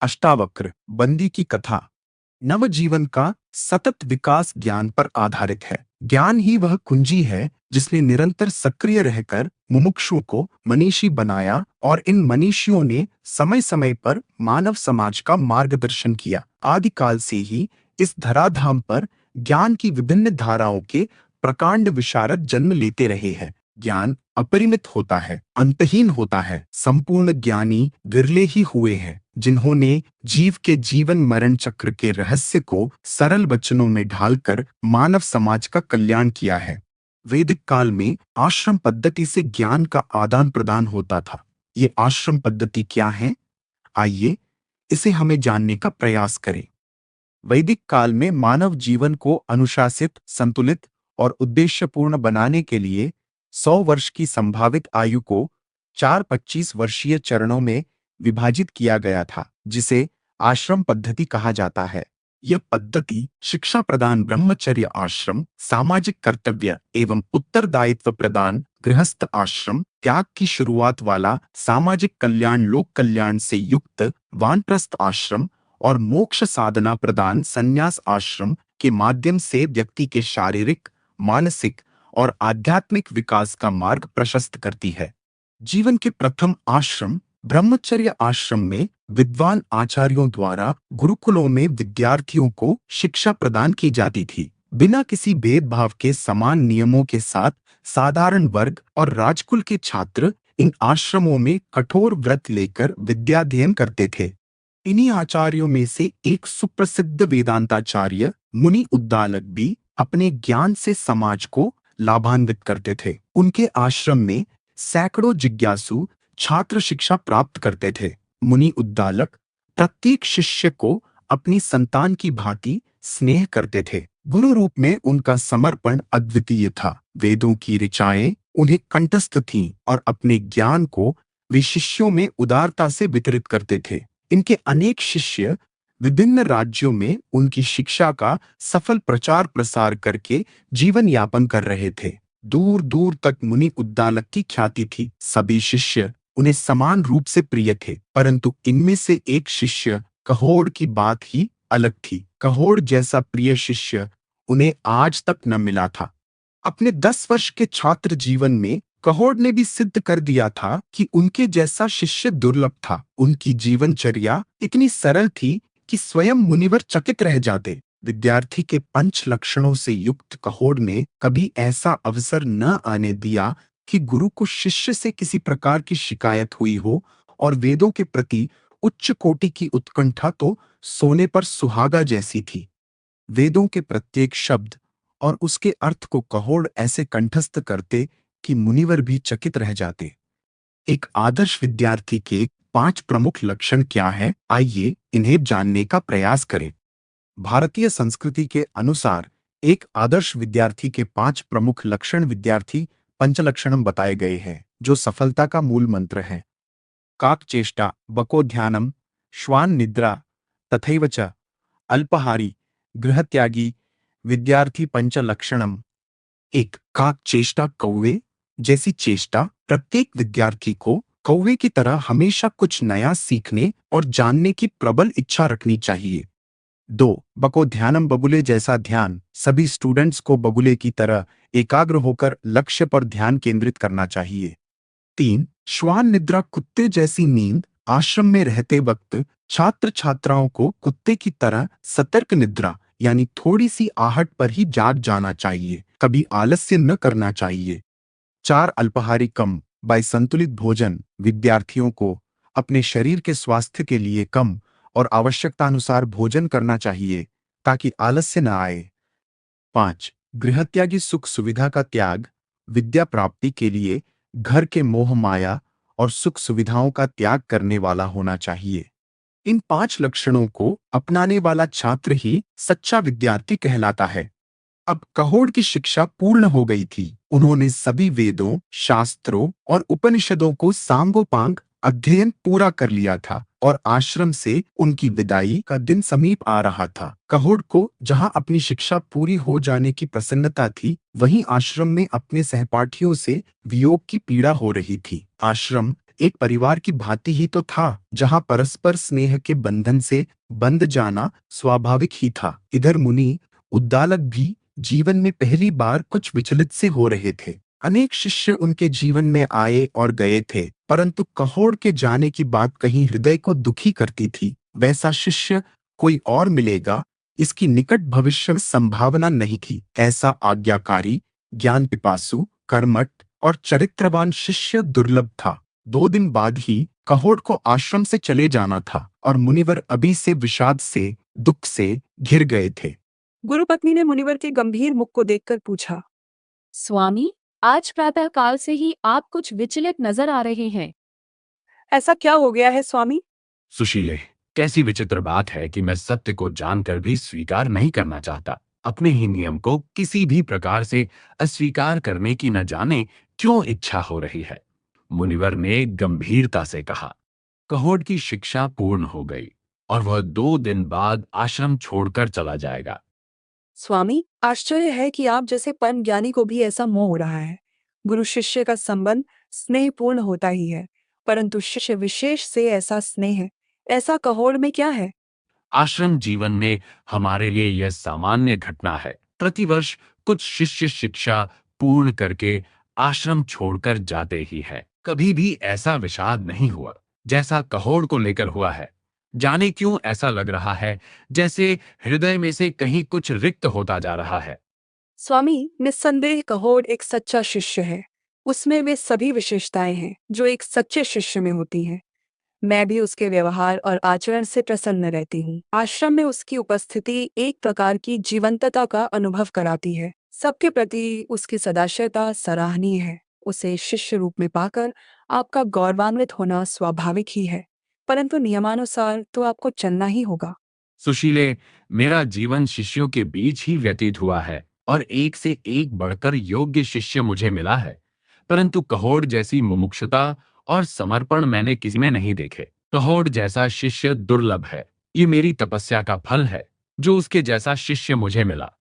अष्टावक्र बंदी की कथा। नवजीवन का सतत विकास ज्ञान पर आधारित है। ज्ञान ही वह कुंजी है जिसने निरंतर सक्रिय रहकर मुमुक्षुओं को मनीषी बनाया और इन मनीषियों ने समय समय पर मानव समाज का मार्गदर्शन किया। आदिकाल से ही इस धराधाम पर ज्ञान की विभिन्न धाराओं के प्रकांड विशारद जन्म लेते रहे हैं। ज्ञान अपरिमित होता है, अंतहीन होता है। संपूर्ण ज्ञानी विरले ही हुए हैं जिन्होंने जीव के जीवन मरण चक्र के रहस्य को सरल वचनों में ढालकर मानव समाज का कल्याण किया है। वैदिक काल में आश्रम पद्धति से ज्ञान का आदान प्रदान होता था। ये आश्रम पद्धति क्या है? आइए इसे हमें जानने का प्रयास करें। वैदिक काल में मानव जीवन को अनुशासित, संतुलित और उद्देश्यपूर्ण बनाने के लिए 100 वर्ष की संभावित आयु को 4 25 वर्षीय चरणों में विभाजित किया गया था, जिसे आश्रम पद्धति कहा जाता है। यह पद्धति शिक्षा प्रदान, ब्रह्मचर्य आश्रम, सामाजिक कर्तव्य एवं उत्तरदायित्व प्रदान, गृहस्थ आश्रम, त्याग की शुरुआत वाला सामाजिक कल्याण, लोक कल्याण से युक्त वानप्रस्थ आश्रम और मोक्ष साधना प्रदान संन्यास आश्रम के माध्यम से व्यक्ति के शारीरिक, मानसिक और आध्यात्मिक विकास का मार्ग प्रशस्त करती है। जीवन के प्रथम आश्रम ब्रह्मचर्य आश्रम में विद्वान आचार्यों द्वारा गुरुकुलों में विद्यार्थियों को शिक्षा प्रदान की जाती थी। बिना किसी भेदभाव के समान नियमों के साथ साधारण वर्ग और राजकुल के छात्र इन आश्रमों में कठोर व्रत लेकर विद्याध्ययन करते थे। इन्हीं आचार्यों में से एक सुप्रसिद्ध वेदांताचार्य मुनि उद्दालक भी अपने ज्ञान से समाज को लाभान्वित करते थे। उनके आश्रम में सैकड़ों जिज्ञासु छात्र शिक्षा प्राप्त करते थे। मुनि उद्दालक प्रत्येक शिष्य को अपनी संतान की भांति स्नेह करते थे। गुरु रूप में उनका समर्पण अद्वितीय था। वेदों की ऋचाएं उन्हें कंठस्थ थीं और अपने ज्ञान को वे शिष्यों में उदारता से वितरित करते थे। इनके अनेक शिष्य विभिन्न राज्यों में उनकी शिक्षा का सफल प्रचार प्रसार करके जीवन यापन कर रहे थे। दूर दूर तक मुनि उद्दालक की ख्याति थी। सभी शिष्य उन्हें समान रूप से प्रिय थे, परंतु इनमें से एक शिष्य कहोड़ की बात ही अलग थी। कहोड़ जैसा प्रिय शिष्य उन्हें आज तक न मिला था। अपने 10 वर्ष के छात्र जीवन में कहोड़ ने भी सिद्ध कर दिया था कि उनके जैसा शिष्य दुर्लभ था। उनकी जीवनचर्या इतनी सरल थी कि स्वयं मुनिवर चकित रह जाते। विद्यार्थी के पंच लक्षणों से युक्त कहोड़ ने कभी ऐसा अवसर न आने दिया कि गुरु को शिष्य से किसी प्रकार की शिकायत हुई हो, और वेदों के प्रति उच्च कोटि की उत्कंठा तो सोने पर सुहागा जैसी थी। वेदों के प्रत्येक शब्द और उसके अर्थ को कहोड़ ऐसे कंठस्थ करते कि मुनिवर भी चकित रह जाते। एक आदर्श विद्यार्थी के 5 प्रमुख लक्षण क्या हैं? आइए इन्हें जानने का प्रयास करें। भारतीय संस्कृति के अनुसार एक आदर्श विद्यार्थी के 5 प्रमुख लक्षण विद्यार्थी पंचलक्षणम बताए गए हैं, जो सफलता का मूल मंत्र है। काकचेष्टा, बकोध्यानम, श्वान निद्रा, तथैव च अल्पहारी, गृहत्यागी, विद्यार्थी पंचलक्षणम। एक, काक चेष्टा, कौवे जैसी चेष्टा। प्रत्येक विद्यार्थी को कौवे की तरह हमेशा कुछ नया सीखने और जानने की प्रबल इच्छा रखनी चाहिए। 2, बकोध्यानम, बगुले जैसा ध्यान। सभी स्टूडेंट्स को बगुले की तरह एकाग्र होकर लक्ष्य पर ध्यान केंद्रित करना चाहिए। 3, श्वान निद्रा, कुत्ते जैसी नींद। आश्रम में रहते वक्त छात्र छात्राओं को कुत्ते की तरह सतर्क निद्रा यानी थोड़ी सी आहट पर ही जाग जाना चाहिए, कभी आलस्य न करना चाहिए। 4, अल्पाहारी कम, बाय संतुलित भोजन। विद्यार्थियों को अपने शरीर के स्वास्थ्य के लिए कम और आवश्यकतानुसार भोजन करना चाहिए ताकि आलस्य न आए। 5, गृहत्यागी, सुख सुविधा का त्याग। विद्या प्राप्ति के लिए घर के मोह माया और सुख सुविधाओं का त्याग करने वाला होना चाहिए। इन 5 लक्षणों को अपनाने वाला छात्र ही सच्चा विद्यार्थी कहलाता है। अब कहोड़ की शिक्षा पूर्ण हो गई थी। उन्होंने सभी वेदों, शास्त्रों और उपनिषदों को सांगोपांग अध्ययन पूरा कर लिया था और आश्रम से उनकी विदाई का दिन समीप आ रहा था। कहोड़ को जहां अपनी शिक्षा पूरी हो जाने की प्रसन्नता थी, वहीं आश्रम में अपने सहपाठियों से वियोग की पीड़ा हो रही थी। आश्रम एक परिवार की भांति ही तो था, जहां परस्पर स्नेह के बंधन से बंध जाना स्वाभाविक ही था। इधर मुनि उद्दालक भी जीवन में पहली बार कुछ विचलित से हो रहे थे। अनेक शिष्य उनके जीवन में आए और गए थे, परंतु कहोड़ के जाने की बात कहीं हृदय को दुखी करती थी। वैसा शिष्य कोई और मिलेगा, इसकी निकट भविष्य में संभावना नहीं थी। ऐसा आज्ञाकारी, ज्ञान पिपासु, कर्मठ और चरित्रवान शिष्य दुर्लभ था। 2 दिन बाद ही कहोड़ को आश्रम से चले जाना था और मुनिवर अभी से विषाद से, दुख से घिर गए थे। गुरुपत्नी ने मुनिवर के गंभीर मुख को देखकर पूछा, स्वामी, आज प्रातः काल से ही आप कुछ विचलित नजर आ रहे हैं। ऐसा क्या हो गया है स्वामी? सुशीले, कैसी विचित्र बात है कि मैं सत्य को जानकर भी स्वीकार नहीं करना चाहता। अपने ही नियम को किसी भी प्रकार से अस्वीकार करने की न जाने क्यों इच्छा हो रही है। मुनिवर ने गंभीरता से कहा। कहोड़ की शिक्षा पूर्ण हो गई और वह 2 दिन बाद आश्रम छोड़कर चला जाएगा। स्वामी, आश्चर्य है कि आप जैसे परम ज्ञानी को भी ऐसा मोह हो रहा है। गुरु शिष्य का संबंध स्नेहपूर्ण होता ही है, परंतु शिष्य विशेष से ऐसा स्नेह, ऐसा कहोड़ में क्या है? आश्रम जीवन में हमारे लिए यह सामान्य घटना है। प्रतिवर्ष कुछ शिष्य शिक्षा पूर्ण करके आश्रम छोड़कर जाते ही है। कभी भी ऐसा विषाद नहीं हुआ जैसा कहोड़ को लेकर हुआ है। जाने क्यों ऐसा लग रहा है जैसे हृदय में से कहीं कुछ रिक्त होता जा रहा है। स्वामी, निस्संदेह कहोड़ एक सच्चा शिष्य है। उसमें वे सभी विशेषताएं हैं जो एक सच्चे शिष्य में होती हैं। मैं भी उसके व्यवहार और आचरण से प्रसन्न रहती हूँ। आश्रम में उसकी उपस्थिति एक प्रकार की जीवंतता का अनुभव कराती है। सबके प्रति उसकी सदाशयता सराहनीय है। उसे शिष्य रूप में पाकर आपका गौरवान्वित होना स्वाभाविक ही है, परंतु नियमानुसार तो आपको चलना ही होगा। सुशीले, मेरा जीवन शिष्यों के बीच ही व्यतीत हुआ है और एक से एक बढ़कर योग्य शिष्य मुझे मिला है, परंतु कहोड़ जैसी मुमुक्षुता और समर्पण मैंने किसी में नहीं देखे। कहोड़ जैसा शिष्य दुर्लभ है। ये मेरी तपस्या का फल है जो उसके जैसा शिष्य मुझे मिला।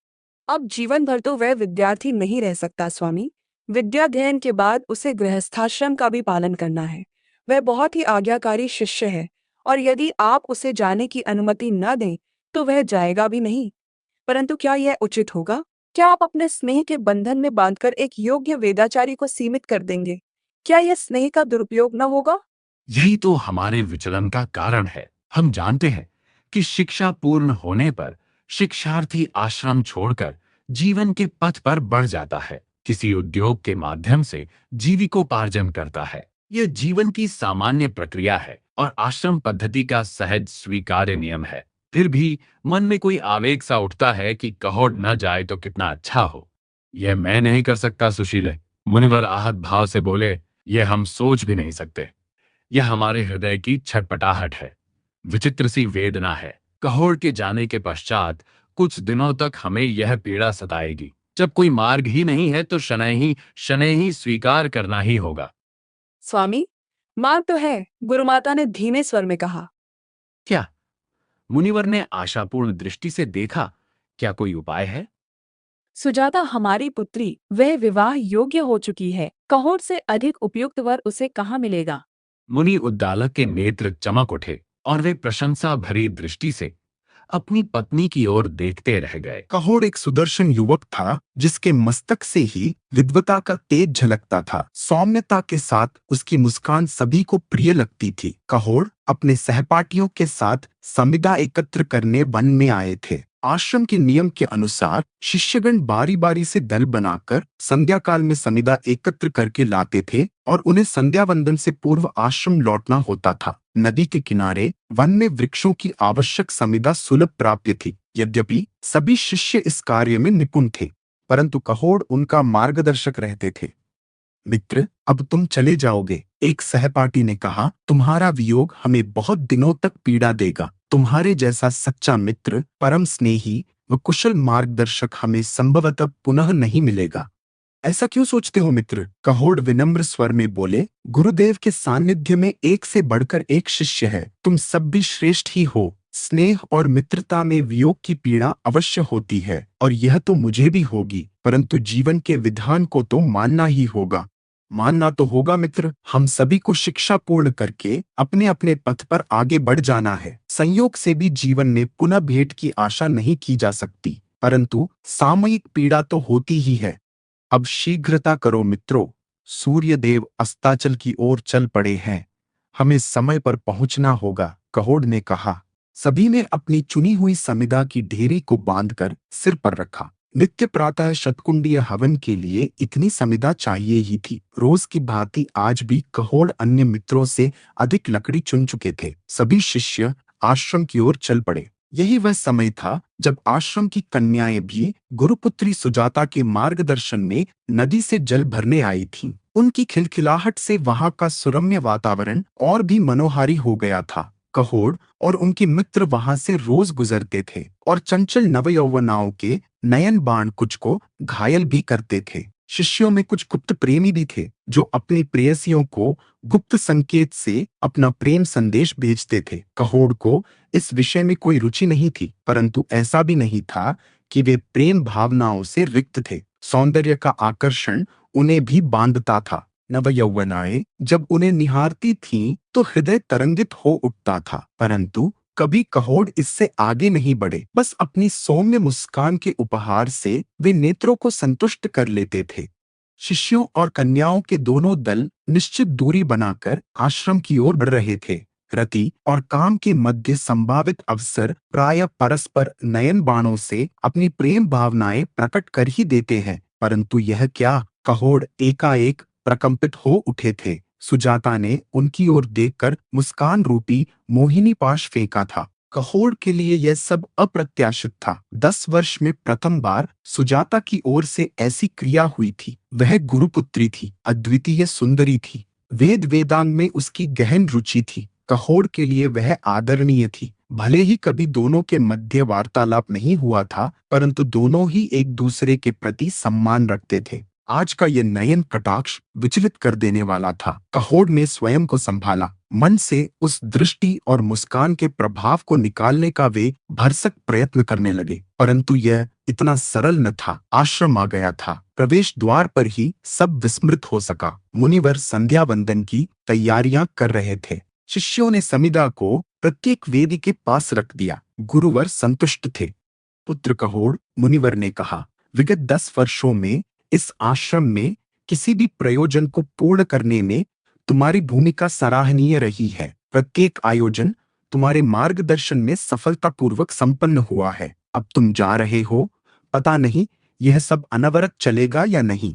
अब जीवन भर तो वह विद्यार्थी नहीं रह सकता स्वामी। विद्याध्ययन के बाद उसे गृहस्थाश्रम का भी पालन करना है। वह बहुत ही आज्ञाकारी शिष्य है, और यदि आप उसे जाने की अनुमति न दें तो वह जाएगा भी नहीं। परंतु क्या यह उचित होगा? क्या आप अपने स्नेह के बंधन में बांधकर एक योग्य वेदाचारी को सीमित कर देंगे? क्या यह स्नेह का दुरुपयोग न होगा? यही तो हमारे विचलन का कारण है। हम जानते हैं कि शिक्षा पूर्ण होने पर शिक्षार्थी आश्रम छोड़कर जीवन के पथ पर बढ़ जाता है, किसी उद्योग के माध्यम से जीविकोपार्जन करता है। यह जीवन की सामान्य प्रक्रिया है और आश्रम पद्धति का सहज स्वीकार्य नियम है। फिर भी मन में कोई आवेग सा उठता है कि कहोड़ न जाए तो कितना अच्छा हो। यह मैं नहीं कर सकता सुशीले। मुनिवर आहत भाव से बोले, यह हम सोच भी नहीं सकते। यह हमारे हृदय की छटपटाहट है, विचित्र सी वेदना है। कहोड़ के जाने के पश्चात कुछ दिनों तक हमें यह पीड़ा सताएगी। जब कोई मार्ग ही नहीं है तो शनै ही स्वीकार करना ही होगा। स्वामी, मार्ग तो है, गुरुमाता ने धीमे स्वर में कहा। क्या? मुनिवर ने आशापूर्ण दृष्टि से देखा। क्या कोई उपाय है? सुजाता हमारी पुत्री, वह विवाह योग्य हो चुकी है। कहोड़ से अधिक उपयुक्त वर उसे कहाँ मिलेगा? मुनि उद्दालक के नेत्र चमक उठे और वे प्रशंसा भरी दृष्टि से अपनी पत्नी की ओर देखते रह गए। कहोड़ एक सुदर्शन युवक था, जिसके मस्तक से ही विद्वता का तेज झलकता था। सौम्यता के साथ उसकी मुस्कान सभी को प्रिय लगती थी। कहोड़ अपने सहपाठियों के साथ समिधा एकत्र करने वन में आए थे। आश्रम के नियम के अनुसार शिष्यगण बारी बारी से दल बनाकर संध्या काल में समिधा एकत्र करके लाते थे और उन्हें संध्या वंदन से पूर्व आश्रम लौटना होता था। नदी के किनारे वन में वृक्षों की आवश्यक समिधा सुलभ प्राप्य थी। यद्यपि सभी शिष्य इस कार्य में निपुण थे, परंतु कहोड़ उनका मार्गदर्शक रहते थे। मित्र, अब तुम चले जाओगे, एक सहपाठी ने कहा। तुम्हारा वियोग हमें बहुत दिनों तक पीड़ा देगा। तुम्हारे जैसा सच्चा मित्र, परम स्नेही व कुशल मार्गदर्शक हमें संभवतः पुनः नहीं मिलेगा। ऐसा क्यों सोचते हो मित्र? कहोड़ विनम्र स्वर में बोले। गुरुदेव के सानिध्य में एक से बढ़कर एक शिष्य है। तुम सब भी श्रेष्ठ ही हो। स्नेह और मित्रता में वियोग की पीड़ा अवश्य होती है, और यह तो मुझे भी होगी, परंतु जीवन के विधान को तो मानना ही होगा। मानना तो होगा मित्र, हम सभी को शिक्षा पूर्ण करके अपने अपने पथ पर आगे बढ़ जाना है। संयोग से भी जीवन में पुनः भेंट की आशा नहीं की जा सकती, परंतु सामयिक पीड़ा तो होती ही है। अब शीघ्रता करो मित्रों, सूर्य देव अस्ताचल की ओर चल पड़े हैं, हमें समय पर पहुंचना होगा, कहोड़ ने कहा। सभी ने अपनी चुनी हुई समिधा की ढेरी को बांधकर सिर पर रखा। नित्य प्रातः शतकुंडीय हवन के लिए इतनी समिधा चाहिए ही थी। रोज की भांति आज भी कहोड़ अन्य मित्रों से अधिक लकड़ी चुन चुके थे। सभी शिष्य आश्रम की ओर चल पड़े। यही वह समय था जब आश्रम की कन्याएं भी गुरुपुत्री सुजाता के मार्गदर्शन में नदी से जल भरने आई थीं। उनकी खिलखिलाहट से वहां का सुरम्य वातावरण और भी मनोहारी हो गया था। कहोड़ और उनके मित्र वहां से रोज गुजरते थे और चंचल नवयौवनाओं के नयन बाण कुछ को घायल भी करते थे। शिष्यों में कुछ गुप्त प्रेमी भी थे जो अपनी प्रेयसियों को गुप्त संकेत से अपना प्रेम संदेश भेजते थे। कहोड़ को इस विषय में कोई रुचि नहीं थी, परंतु ऐसा भी नहीं था कि वे प्रेम भावनाओं से रिक्त थे। सौंदर्य का आकर्षण उन्हें भी बांधता था। नवयौवनाएं जब उन्हें निहारती थीं तो हृदय तरंगित हो उठता था, परंतु कभी कहोड़ इससे आगे नहीं बढ़े। बस अपनी सौम्य मुस्कान के उपहार से वे नेत्रों को संतुष्ट कर लेते थे। शिष्यों और कन्याओं के दोनों दल निश्चित दूरी बनाकर आश्रम की ओर बढ़ रहे थे। रति और काम के मध्य संभावित अवसर प्रायः परस्पर नयन बाणों से अपनी प्रेम भावनाएं प्रकट कर ही देते हैं, परंतु यह क्या, कहोड़ एकाएक प्रकंपित हो उठे थे। सुजाता ने उनकी ओर देखकर मुस्कान रूपी मोहिनी पाश फेंका था। कहोड़ के लिए यह सब अप्रत्याशित था। 10 वर्ष में प्रथम बार सुजाता की ओर से ऐसी क्रिया हुई थी। वह गुरुपुत्री थी, अद्वितीय सुंदरी थी, वेद वेदांग में उसकी गहन रुचि थी। कहोड़ के लिए वह आदरणीय थी। भले ही कभी दोनों के मध्य वार्तालाप नहीं हुआ था, परंतु दोनों ही एक दूसरे के प्रति सम्मान रखते थे। आज का यह नयन कटाक्ष विचलित कर देने वाला था। कहोड़ ने स्वयं को संभाला। मन से उस दृष्टि और मुस्कान के प्रभाव को निकालने का वे भरसक प्रयत्न करने लगे, परंतु यह इतना सरल न था। आश्रम आ गया था। प्रवेश द्वार पर ही सब विस्मृत हो सका। मुनिवर संध्या वंदन की तैयारियां कर रहे थे। शिष्यों ने समिधा को प्रत्येक वेदी के पास रख दिया। गुरुवर संतुष्ट थे। पुत्र कहोड़, मुनिवर ने कहा, विगत 10 वर्षों में इस आश्रम में किसी भी प्रयोजन को पूर्ण करने में तुम्हारी भूमिका सराहनीय रही है। प्रत्येक आयोजन तुम्हारे मार्गदर्शन में सफलतापूर्वक संपन्न हुआ है। अब तुम जा रहे हो, पता नहीं यह सब अनवरत चलेगा या नहीं।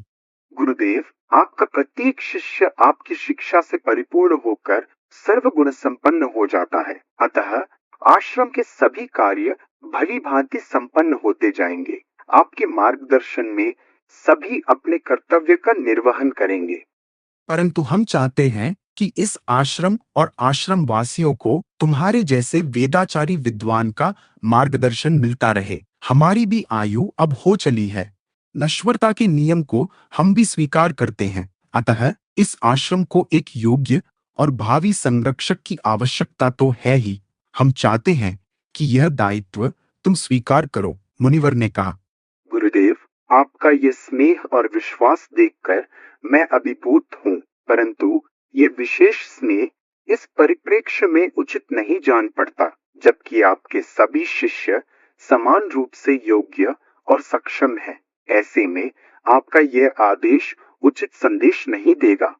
गुरुदेव, आपका प्रत्येक शिष्य आपकी शिक्षा से परिपूर्ण होकर सर्वगुण संपन्न हो जाता है, अतः आश्रम के सभी कार्य भली भांति संपन्न होते जाएंगे। आपके मार्गदर्शन में सभी अपने कर्तव्य का निर्वहन करेंगे। परंतु हम चाहते हैं कि इस आश्रम और आश्रम वासियों को तुम्हारे जैसे वेदाचारी विद्वान का मार्गदर्शन मिलता रहे। हमारी भी आयु अब हो चली है। नश्वरता के नियम को हम भी स्वीकार करते हैं, अतः इस आश्रम को एक योग्य और भावी संरक्षक की आवश्यकता तो है ही। हम चाहते हैं कि यह दायित्व तुम स्वीकार करो, मुनिवर ने कहा। गुरुदेव, आपका ये स्नेह और विश्वास देखकर मैं अभिभूत हूँ, परंतु ये विशेष स्नेह इस परिप्रेक्ष्य में उचित नहीं जान पड़ता, जबकि आपके सभी शिष्य समान रूप से योग्य और सक्षम हैं। ऐसे में आपका यह आदेश उचित संदेश नहीं देगा।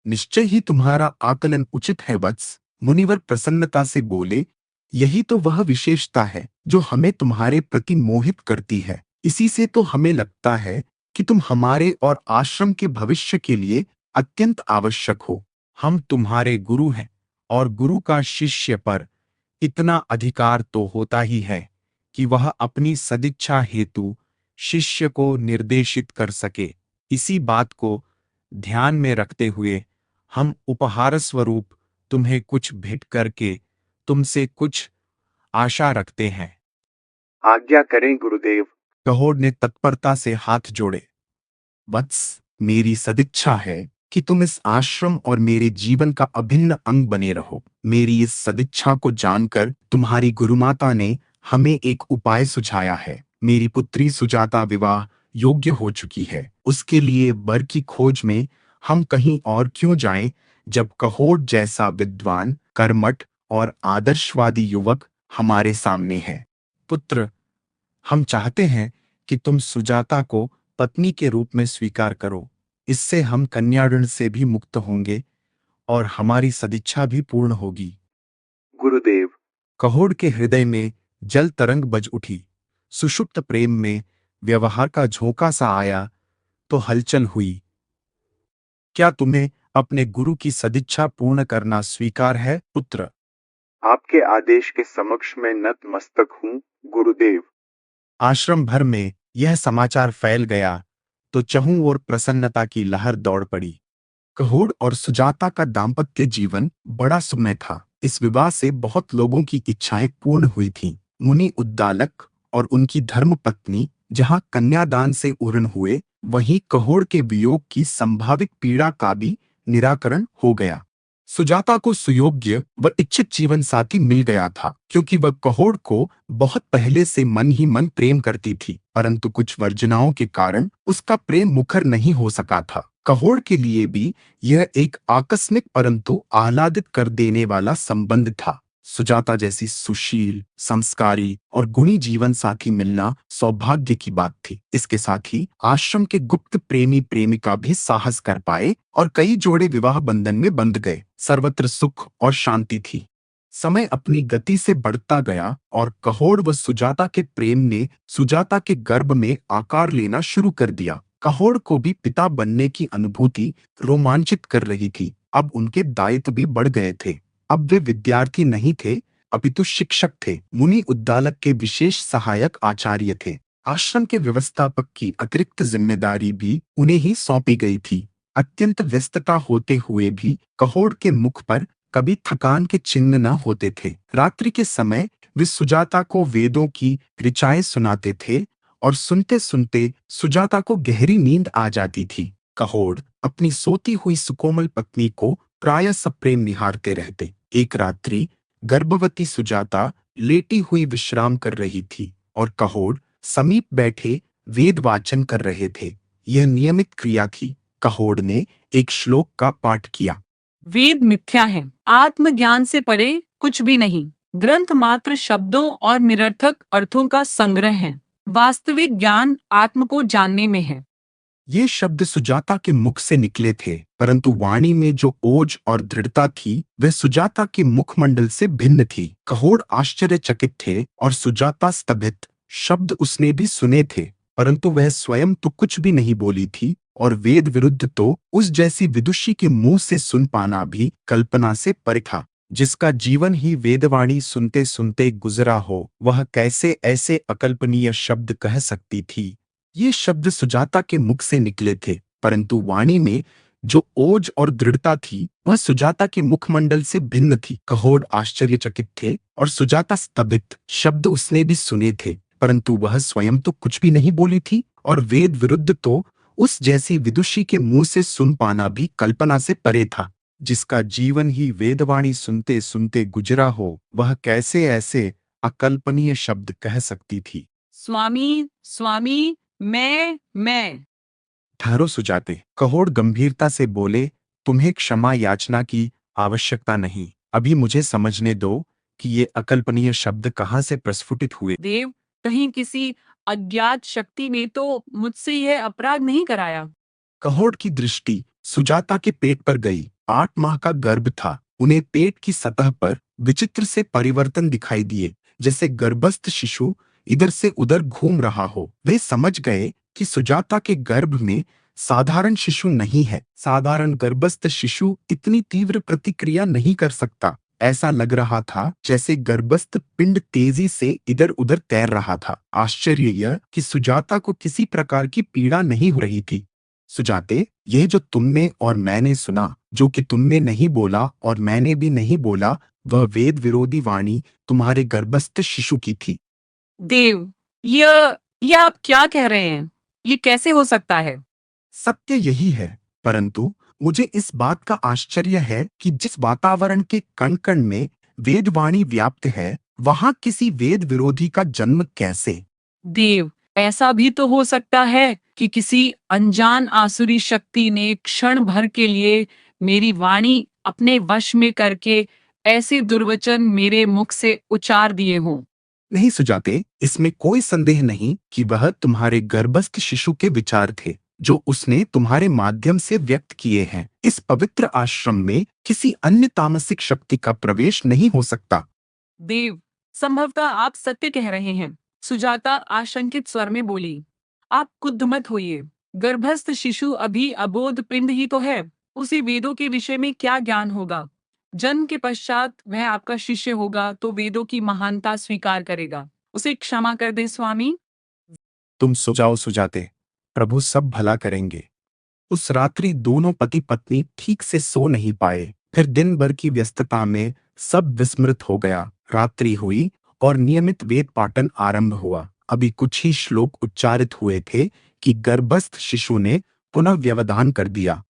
निश्चय ही तुम्हारा आकलन उचित है वत्स, मुनिवर प्रसन्नता से बोले। यही तो वह विशेषता है जो हमें तुम्हारे प्रति मोहित करती है। इसी से तो हमें लगता है कि तुम हमारे और आश्रम के भविष्य के लिए अत्यंत आवश्यक हो। हम तुम्हारे गुरु हैं और गुरु का शिष्य पर इतना अधिकार तो होता ही है कि वह अपनी सदिच्छा हेतु शिष्य को निर्देशित कर सके। इसी बात को ध्यान में रखते हुए हम उपहार स्वरूप तुम्हें कुछ भेंट करके तुमसे कुछ आशा रखते हैं। आज्ञा करें गुरुदेव। कहोड़ ने तत्परता से हाथ जोड़े। वत्स, मेरी सदिच्छा है कि तुम इस आश्रम और मेरे जीवन का अभिन्न अंग बने रहो। मेरी इस सदिच्छा को जानकर तुम्हारी गुरुमाता ने हमें एक उपाय सुझाया है। मेरी पुत्री सुजाता विवाह योग्य हो चुकी है। उसके लिए वर की खोज में हम कहीं और क्यों जाएं जब कहोड जैसा विद्वान, कर्मठ और आदर्शवादी युवक हमारे सामने है। पुत्र, हम चाहते हैं कि तुम सुजाता को पत्नी के रूप में स्वीकार करो। इससे हम कन्याऋण से भी मुक्त होंगे और हमारी सदिच्छा भी पूर्ण होगी। गुरुदेव, कहोड के हृदय में जल तरंग बज उठी। सुषुप्त प्रेम में व्यवहार का झोंका सा आया तो हलचल हुई। क्या तुम्हें अपने गुरु की सदिच्छा पूर्ण करना स्वीकार है, पुत्र? आपके आदेश के समक्ष मैं नतमस्तक हूँ, गुरुदेव। आश्रम भर में यह समाचार फैल गया तो चहुं ओर प्रसन्नता की लहर दौड़ पड़ी। कहोड और सुजाता का दाम्पत्य जीवन बड़ा सुखमय था। इस विवाह से बहुत लोगों की इच्छाएं पूर्ण हुई थीं। मुनि उद्दालक और उनकी धर्म पत्नी जहां कन्यादान से उर्ण हुए, वहीं कहोड के वियोग की संभावित पीड़ा का भी निराकरण हो गया। सुजाता को सुयोग्य व इच्छित जीवन साथी मिल गया था, क्योंकि वह कहोड को बहुत पहले से मन ही मन प्रेम करती थी, परंतु कुछ वर्जनाओं के कारण उसका प्रेम मुखर नहीं हो सका था। कहोड के लिए भी यह एक आकस्मिक परंतु आह्लादित कर देने वाला संबंध था। सुजाता जैसी सुशील, संस्कारी और गुणी जीवन साथी मिलना सौभाग्य की बात थी। इसके साथ ही आश्रम के गुप्त प्रेमी प्रेमिका भी साहस कर पाए और कई जोड़े विवाह बंधन में बंध गए। सर्वत्र सुख और शांति थी। समय अपनी गति से बढ़ता गया और कहोड व सुजाता के प्रेम ने सुजाता के गर्भ में आकार लेना शुरू कर दिया। कहोड को भी पिता बनने की अनुभूति रोमांचित कर रही थी। अब उनके दायित्व भी बढ़ गए थे। अब वे विद्यार्थी नहीं थे, अपितु शिक्षक थे। मुनि उद्दालक के विशेष सहायक आचार्य थे। आश्रम के व्यवस्थापक की अतिरिक्त जिम्मेदारी भी उन्हें ही सौंपी गई थी। अत्यंत व्यस्तता होते हुए भी कहोड के मुख पर कभी थकान के चिन्ह न होते थे। रात्रि के समय वे सुजाता को वेदों की ऋचाएं सुनाते थे और सुनते सुनते सुजाता को गहरी नींद आ जाती थी। कहोड अपनी सोती हुई सुकोमल पत्नी को प्रायः सप्रेम निहारते रहते। एक रात्रि गर्भवती सुजाता लेटी हुई विश्राम कर रही थी और कहोड समीप बैठे वेद वाचन कर रहे थे। यह नियमित क्रिया थी। कहोड ने एक श्लोक का पाठ किया। वेद मिथ्या है, आत्मज्ञान से परे कुछ भी नहीं। ग्रंथ मात्र शब्दों और निरर्थक अर्थों का संग्रह है। वास्तविक ज्ञान आत्म को जानने में है। ये शब्द सुजाता के मुख से निकले थे, परंतु वाणी में जो ओज और दृढ़ता थी वह सुजाता के मुखमंडल से भिन्न थी। कहोड आश्चर्यचकित थे और सुजाता स्तब्ध। शब्द उसने भी सुने थे, परंतु वह स्वयं तो कुछ भी नहीं बोली थी और वेद विरुद्ध तो उस जैसी विदुषी के मुंह से सुन पाना भी कल्पना से परे था। जिसका जीवन ही वेदवाणी सुनते सुनते गुजरा हो, वह कैसे ऐसे अकल्पनीय शब्द कह सकती थी। ये शब्द सुजाता के मुख से निकले थे, परंतु वाणी में जो ओज और दृढ़ता थी वह सुजाता के मुखमंडल से भिन्न थी। कहोड आश्चर्यचकित थे और सुजाता स्तब्ध। शब्द उसने भी सुने थे, परंतु वह स्वयं तो कुछ भी नहीं बोली थी और वेद विरुद्ध तो उस जैसी विदुषी के मुंह से सुन पाना भी कल्पना से परे था। जिसका जीवन ही वेदवाणी सुनते सुनते गुजरा हो, वह कैसे ऐसे अकल्पनीय शब्द कह सकती थी। स्वामी, स्वामी, मैं। ठहरो सुजाते, कहोड गंभीरता से बोले। तुम्हें क्षमा याचना की आवश्यकता नहीं। अभी मुझे समझने दो कि ये अकल्पनीय शब्द कहाँ से प्रस्फुटित हुए। देव, कहीं किसी अज्ञात शक्ति ने तो मुझसे यह अपराध नहीं कराया। कहोड की दृष्टि सुजाता के पेट पर गई। 8 माह का गर्भ था। उन्हें पेट की सतह पर विचित्र से परिवर्तन दिखाई दिए, जैसे गर्भस्थ शिशु इधर से उधर घूम रहा हो। वे समझ गए कि सुजाता के गर्भ में साधारण शिशु नहीं है। साधारण गर्भस्थ शिशु इतनी तीव्र प्रतिक्रिया नहीं कर सकता। ऐसा लग रहा था जैसे गर्भस्थ पिंड तेजी से इधर उधर तैर रहा था। आश्चर्य यह कि सुजाता को किसी प्रकार की पीड़ा नहीं हो रही थी। सुजाते, यह जो तुमने और मैंने सुना, जो कि तुमने नहीं बोला और मैंने भी नहीं बोला, वह वेद विरोधी वाणी तुम्हारे गर्भस्थ शिशु की थी। देव, यह आप क्या कह रहे हैं? ये कैसे हो सकता है? सत्य यही है, परंतु मुझे इस बात का आश्चर्य है कि जिस वातावरण के कण कण में वेदवाणी व्याप्त है, वहां किसी वेद विरोधी का जन्म कैसे? देव, ऐसा भी तो हो सकता है कि किसी अनजान आसुरी शक्ति ने क्षण भर के लिए मेरी वाणी अपने वश में करके ऐसे दुर्वचन मेरे मुख से उच्चार दिए हों। नहीं सुजाते, इसमें कोई संदेह नहीं कि वह तुम्हारे गर्भस्थ शिशु के विचार थे जो उसने तुम्हारे माध्यम से व्यक्त किए हैं। इस पवित्र आश्रम में किसी अन्य तामसिक शक्ति का प्रवेश नहीं हो सकता। देव, संभवतः आप सत्य कह रहे हैं, सुजाता आशंकित स्वर में बोली। आप क्रुद्ध मत होइए। गर्भस्थ शिशु अभी अबोध पिंड ही तो है। उसे वेदों के विषय में क्या ज्ञान होगा? जन्म के पश्चात वह आपका शिष्य होगा तो वेदों की महानता स्वीकार करेगा। उसे क्षमा कर दे स्वामी। तुम सो जाओ सुजाते, प्रभु सब भला करेंगे। उस रात्रि दोनों पति पत्नी ठीक से सो नहीं पाए। फिर दिन भर की व्यस्तता में सब विस्मृत हो गया। रात्रि हुई और नियमित वेद पाठन आरंभ हुआ। अभी कुछ ही श्लोक उच्चारित हुए थे कि गर्भस्थ शिशु ने पुनः व्यवधान कर दिया।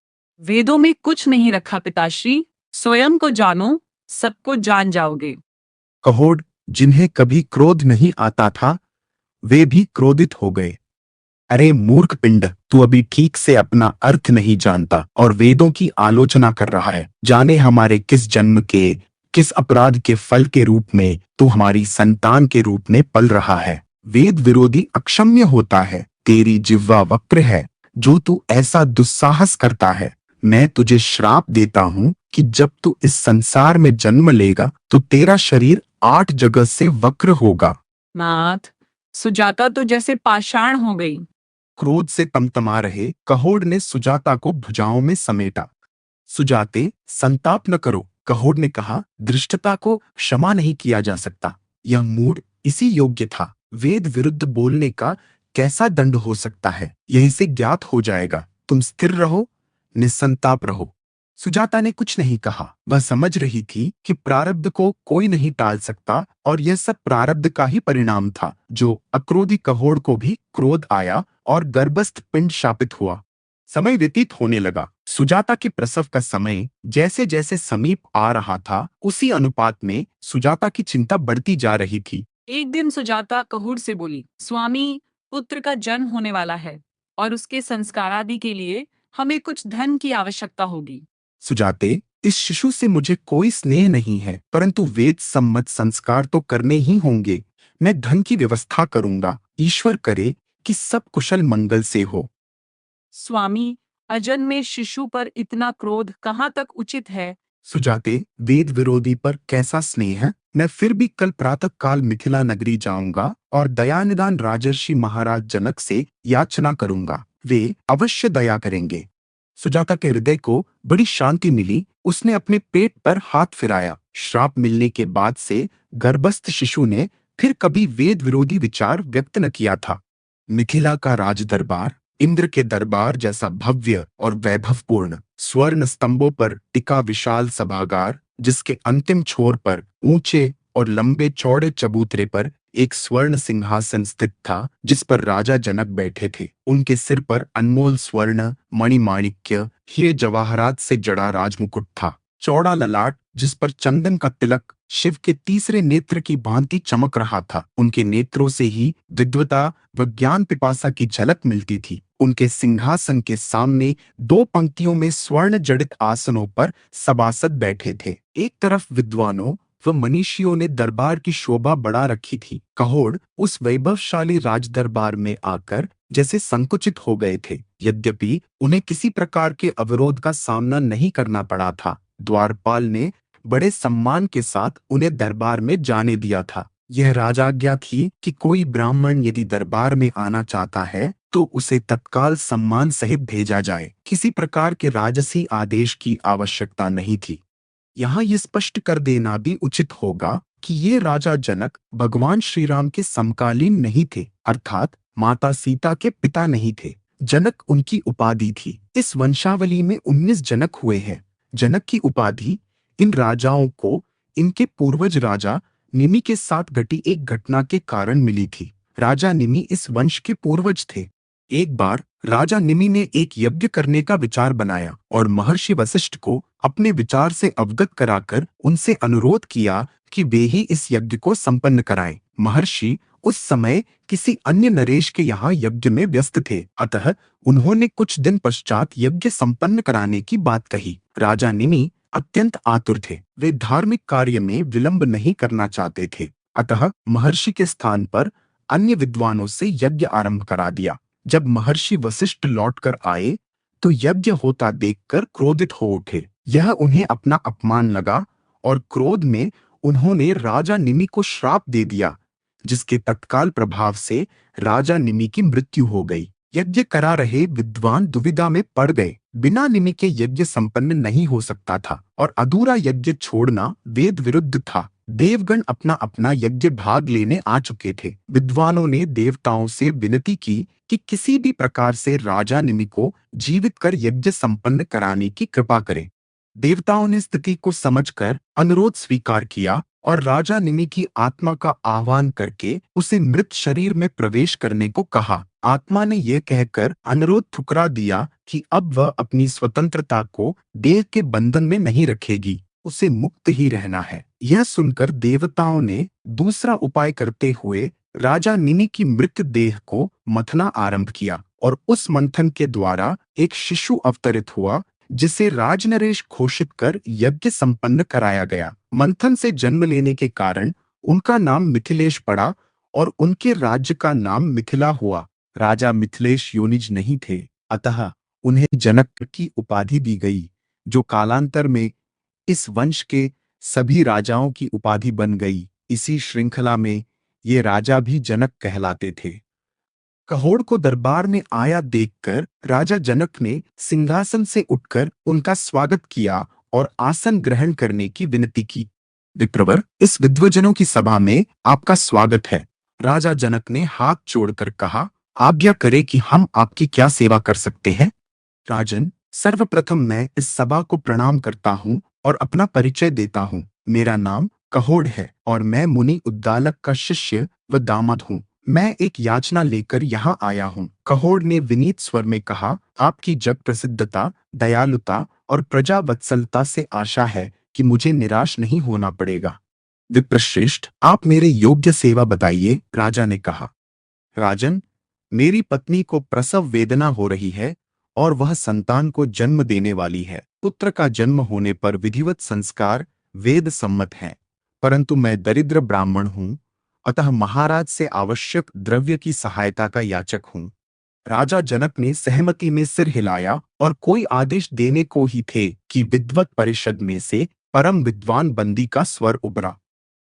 वेदों में कुछ नहीं रखा पिताश्री, स्वयं को जानो, सबको जान जाओगे। कहोड़, जिन्हें कभी क्रोध नहीं आता था वे भी क्रोधित हो गए। अरे मूर्ख पिंड, तू अभी ठीक से अपना अर्थ नहीं जानता और वेदों की आलोचना कर रहा है। जाने हमारे किस जन्म के, किस अपराध के फल के रूप में तू हमारी संतान के रूप में पल रहा है। वेद विरोधी अक्षम्य होता है। तेरी जिह्वा वक्र है जो तू ऐसा दुस्साहस करता है। मैं तुझे श्राप देता हूँ कि जब तू इस संसार में जन्म लेगा तो तेरा शरीर 8 जगह से वक्र होगा। नाथ, सुजाता तो जैसे पाषाण हो गई। क्रोध से तमतमा रहे कहोड़ ने सुजाता को भुजाओं में समेटा। सुजाते, संताप न करो, कहोड़ ने कहा। दृष्टता को क्षमा नहीं किया जा सकता। यह मूढ़ इसी योग्य था। वेद विरुद्ध बोलने का कैसा दंड हो सकता है, यही से ज्ञात हो जाएगा। तुम स्थिर रहो, निसंताप रहो। सुजाता ने कुछ नहीं कहा। वह समझ रही थी कि प्रारब्ध को कोई नहीं टाल सकता और यह सब प्रारब्ध का ही परिणाम था जो अक्रोधी कहोड़ को भी क्रोध आया और गर्भस्थ पिंड शापित हुआ। समय व्यतीत होने लगा। सुजाता के प्रसव का समय जैसे जैसे समीप आ रहा था उसी अनुपात में सुजाता की चिंता बढ़ती जा रही थी। एक दिन सुजाता कहोड़ से बोली, स्वामी, पुत्र का जन्म होने वाला है और उसके संस्कार आदि के लिए हमें कुछ धन की आवश्यकता होगी। सुजाते, इस शिशु से मुझे कोई स्नेह नहीं है, परंतु वेद सम्मत संस्कार तो करने ही होंगे। मैं धन की व्यवस्था करूंगा। ईश्वर करे कि सब कुशल मंगल से हो। स्वामी, अजन्मे शिशु पर इतना क्रोध कहाँ तक उचित है? सुजाते, वेद विरोधी पर कैसा स्नेह है। मैं फिर भी कल प्रातः काल मिथिला नगरी जाऊंगा और दयानिदान राजर्षि महाराज जनक से याचना करूंगा। वे अवश्य दया करेंगे। सुजाता के हृदय को बड़ी शांति मिली। उसने अपने पेट पर हाथ फिराया। श्राप मिलने के बाद से गर्भस्थ शिशु ने फिर कभी वेद विरोधी विचार व्यक्त न किया था। मिथिला का राज दरबार इंद्र के दरबार जैसा भव्य और वैभवपूर्ण, स्वर्ण स्तंभों पर टिका विशाल सभागार, जिसके अंतिम छोर पर ऊंचे और लंबे चौड़े चबूतरे पर एक स्वर्ण सिंहासन स्थित था जिस पर राजा जनक बैठे थे। उनके सिर पर अनमोल स्वर्ण, मणिमाणिक्य, हीरे जवाहरात से जड़ा राजमुकुट था। चौड़ा ललाट जिस पर चंदन का तिलक शिव के तीसरे नेत्र की भांति चमक रहा था। उनके नेत्रों से ही विद्वता व ज्ञान पिपासा की झलक मिलती थी। उनके सिंहासन के सामने 2 पंक्तियों में स्वर्ण जड़ित आसनों पर सभासद बैठे थे। एक तरफ विद्वानों व मनीषियों ने दरबार की शोभा बढ़ा रखी थी। कहोड़ उस वैभवशाली राज दरबार में आकर जैसे संकुचित हो गए थे। यद्यपि उन्हें किसी प्रकार के अवरोध का सामना नहीं करना पड़ा था। द्वारपाल ने बड़े सम्मान के साथ उन्हें दरबार में जाने दिया था। यह राजाज्ञा थी कि कोई ब्राह्मण यदि दरबार में आना चाहता है तो उसे तत्काल सम्मान सहित भेजा जाए। किसी प्रकार के राजसी आदेश की आवश्यकता नहीं थी। यहाँ ये स्पष्ट कर देना भी उचित होगा कि ये राजा जनक भगवान श्री राम के समकालीन नहीं थे, अर्थात माता सीता के पिता नहीं थे। जनक उनकी उपाधि थी। इस वंशावली में 19 जनक हुए हैं। जनक की उपाधि इन राजाओं को इनके पूर्वज राजा निमि के साथ घटी एक घटना के कारण मिली थी। राजा निमि इस वंश के पूर्वज थे। एक बार राजा निमि ने एक यज्ञ करने का विचार बनाया और महर्षि वशिष्ठ को अपने विचार से अवगत कराकर उनसे अनुरोध किया कि वे ही इस यज्ञ को संपन्न कराएं। महर्षि उस समय किसी अन्य नरेश के यहाँ यज्ञ में व्यस्त थे, अतः उन्होंने कुछ दिन पश्चात यज्ञ संपन्न कराने की बात कही। राजा निमि अत्यंत आतुर थे, वे धार्मिक कार्य में विलंब नहीं करना चाहते थे, अतः महर्षि के स्थान पर अन्य विद्वानों से यज्ञ आरंभ करा दिया। जब महर्षि वशिष्ठ लौटकर आए तो यज्ञ होता देखकर क्रोधित हो उठे। यह उन्हें अपना अपमान लगा और क्रोध में उन्होंने राजा निमि को श्राप दे दिया, जिसके तत्काल प्रभाव से राजा निमि की मृत्यु हो गई। यज्ञ करा रहे विद्वान दुविधा में पड़ गए। बिना निमि के यज्ञ संपन्न नहीं हो सकता था और अधूरा यज्ञ छोड़ना वेद विरुद्ध था। देवगण अपना अपना यज्ञ भाग लेने आ चुके थे। विद्वानों ने देवताओं से विनती की कि किसी भी प्रकार से राजा निमि को जीवित कर यज्ञ संपन्न कराने की कृपा करें। देवताओं ने स्थिति को समझकर अनुरोध स्वीकार किया और राजा निमि की आत्मा का आह्वान करके उसे मृत शरीर में प्रवेश करने को कहा। आत्मा ने यह कहकर अनुरोध ठुकरा दिया कि अब वह अपनी स्वतंत्रता को देह के बंधन में नहीं रखेगी, उसे मुक्त ही रहना है। यह सुनकर देवताओं ने दूसरा उपाय करते हुए राजा निमि की मृत देह को मथना आरंभ किया और उस मंथन के द्वारा एक शिशु अवतरित हुआ, जिसे राजनरेश घोषित कर यज्ञ संपन्न कराया गया। मंथन से जन्म लेने के कारण उनका नाम मिथिलेश पड़ा और उनके राज्य का नाम मिथिला हुआ। राजा मिथिलेश योनिज नहीं थे, अतः उन्हें जनक की उपाधि दी गई, जो कालांतर में इस वंश के सभी राजाओं की उपाधि बन गई। इसी श्रृंखला में ये राजा भी जनक कहलाते थे। कहोड़ को दरबार में आया देखकर राजा जनक ने सिंहासन से उठकर उनका स्वागत किया और आसन ग्रहण करने की विनती की। विप्रवर, इस विद्वजनों की सभा में आपका स्वागत है। राजा जनक ने हाथ जोड़कर कहा, आज्ञा करे कि हम आपकी क्या सेवा कर सकते हैं। राजन, सर्वप्रथम मैं इस सभा को प्रणाम करता हूँ और अपना परिचय देता हूँ। मेरा नाम कहोड़ है और मैं मुनि उद्दालक का शिष्य व दामाद हूँ। मैं एक याचना लेकर यहाँ आया हूँ। कहोड़ ने विनीत स्वर में कहा, आपकी जग प्रसिद्धता, दयालुता और प्रजा वत्सलता से आशा है कि मुझे निराश नहीं होना पड़ेगा। विप्रश्रेष्ठ, आप मेरे योग्य सेवा बताइए। राजा ने कहा, राजन, मेरी पत्नी को प्रसव वेदना हो रही है और वह संतान को जन्म देने वाली है। पुत्र का जन्म होने पर विधिवत संस्कार वेद सम्मत है, परंतु मैं दरिद्र ब्राह्मण हूँ, अतः महाराज से आवश्यक द्रव्य की सहायता का याचक हूँ। राजा जनक ने सहमति में सिर हिलाया और कोई आदेश देने को ही थे कि विद्वत परिषद में से परम विद्वान बंदी का स्वर उभरा।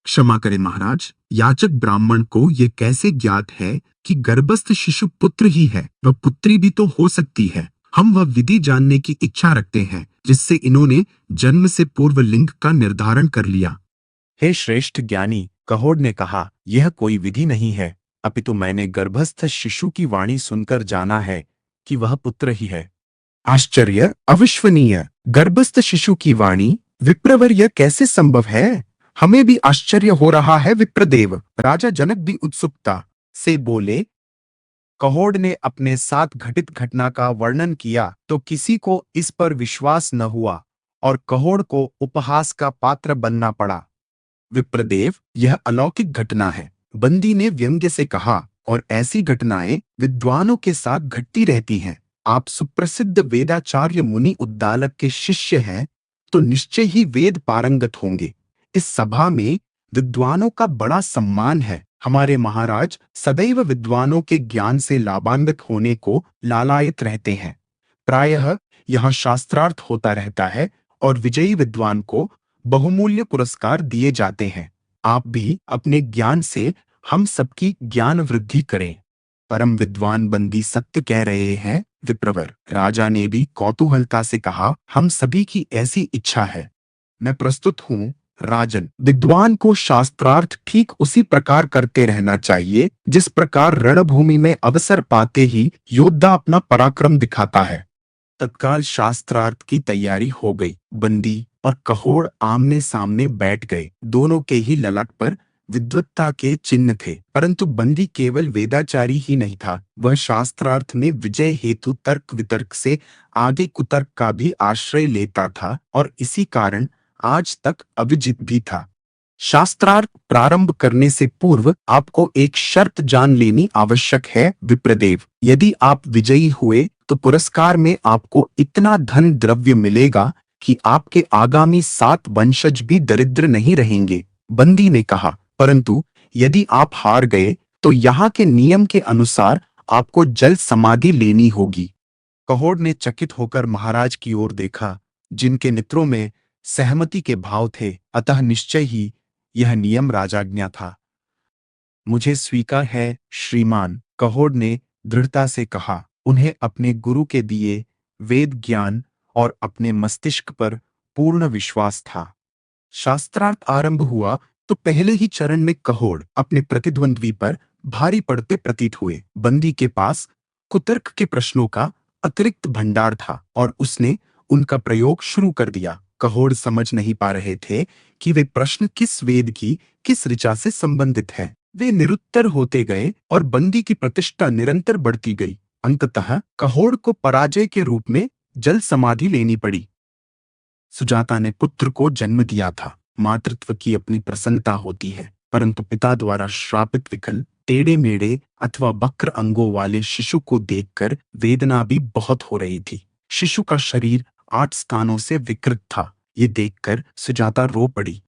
क्षमा करें महाराज, याचक ब्राह्मण को ये कैसे ज्ञात है कि गर्भस्थ शिशु पुत्र ही है, वह पुत्री भी तो हो सकती है। हम वह विधि जानने की इच्छा रखते हैं जिससे इन्होंने जन्म से पूर्व लिंग का निर्धारण कर लिया। हे श्रेष्ठ ज्ञानी, कहोड़ ने कहा, यह कोई विधि नहीं है, अपितु मैंने गर्भस्थ शिशु की वाणी सुनकर जाना है कि वह पुत्र ही है। आश्चर्य, अविश्वनीय, गर्भस्थ शिशु की वाणी? विप्रवर, यह कैसे संभव है? हमें भी आश्चर्य हो रहा है विप्रदेव। राजा जनक भी उत्सुकता से बोले। कहोड़ ने अपने साथ घटित घटना का वर्णन किया तो किसी को इस पर विश्वास न हुआ और कहोड़ को उपहास का पात्र बनना पड़ा। विप्रदेव, यह अलौकिक घटना है, बंदी ने व्यंग्य से कहा, और ऐसी घटनाएं विद्वानों के साथ घटती रहती हैं। आप सुप्रसिद्ध वेदाचार्य मुनि उद्दालक के शिष्य हैं तो निश्चय ही वेद पारंगत होंगे। इस सभा में विद्वानों का बड़ा सम्मान है। हमारे महाराज सदैव विद्वानों के ज्ञान से लाभान्वित होने को लालायित रहते हैं। प्रायः यहाँ शास्त्रार्थ होता रहता है और विजयी विद्वान को बहुमूल्य पुरस्कार दिए जाते हैं। आप भी अपने ज्ञान से हम सबकी ज्ञान वृद्धि करें। परम विद्वान बंदी सत्य कह रहे हैं विप्रवर। राजा ने भी कौतूहलता से कहा, हम सभी की ऐसी इच्छा है। मैं प्रस्तुत हूँ राजन। विद्वान को शास्त्रार्थ ठीक उसी प्रकार करते रहना चाहिए जिस प्रकार रणभूमि में अवसर पाते ही योद्धा अपना पराक्रम दिखाता है। तत्काल शास्त्रार्थ की तैयारी हो गई। बंदी और कहोड़ आमने सामने बैठ गए। दोनों के ही ललाट पर विद्वत्ता के चिन्ह थे। परंतु बंदी केवल वेदाचारी ही नहीं था, वह शास्त्रार्थ में विजय हेतु तर्क वितर्क से आगे कुतर्क का भी आश्रय लेता था और इसी कारण आज तक अविजित भी था। शास्त्रार्थ प्रारंभ करने से पूर्व आपको एक शर्त जान लेनी आवश्यक है विप्रदेव। यदि आप विजयी हुए तो पुरस्कार में आपको इतना धन द्रव्य मिलेगा कि आपके आगामी 7 वंशज भी दरिद्र नहीं रहेंगे। बंदी ने कहा, परंतु यदि आप हार गए तो यहाँ के नियम के अनुसार आपको जल समाधि लेनी होगी। कहोड़ ने चकित होकर महाराज की ओर देखा, जिनके नेत्रों में सहमति के भाव थे। अतः निश्चय ही यह नियम राजाज्ञा था। मुझे स्वीकार है श्रीमान, कहोड़ ने दृढ़ता से कहा। उन्हें अपने गुरु के दिए वेद ज्ञान और अपने मस्तिष्क पर पूर्ण विश्वास था। शास्त्रार्थ आरंभ हुआ तो पहले ही चरण में कहोड़ अपने प्रतिद्वंद्वी पर भारी पड़ते प्रतीत हुए। बंदी के पास कुतर्क के प्रश्नों का अतिरिक्त भंडार था और उसने उनका प्रयोग शुरू कर दिया। कहोड़ समझ नहीं पा रहे थे कि वे प्रश्न किस वेद की किस ऋचा से संबंधित है। वे निरुत्तर होते गए और बंदी की प्रतिष्ठा निरंतर बढ़ती गई। अंततः कहोड़ को पराजय के रूप में जल समाधि लेनी पड़ी। सुजाता ने पुत्र को जन्म दिया था। मातृत्व की अपनी प्रसन्नता होती है, परंतु पिता द्वारा श्रापित विकल, टेढ़े मेढ़े अथवा वक्र अंगों वाले शिशु को देखकर वेदना भी बहुत हो रही थी। शिशु का शरीर 8 स्थानों से विकृत था। ये देखकर सुजाता रो पड़ी।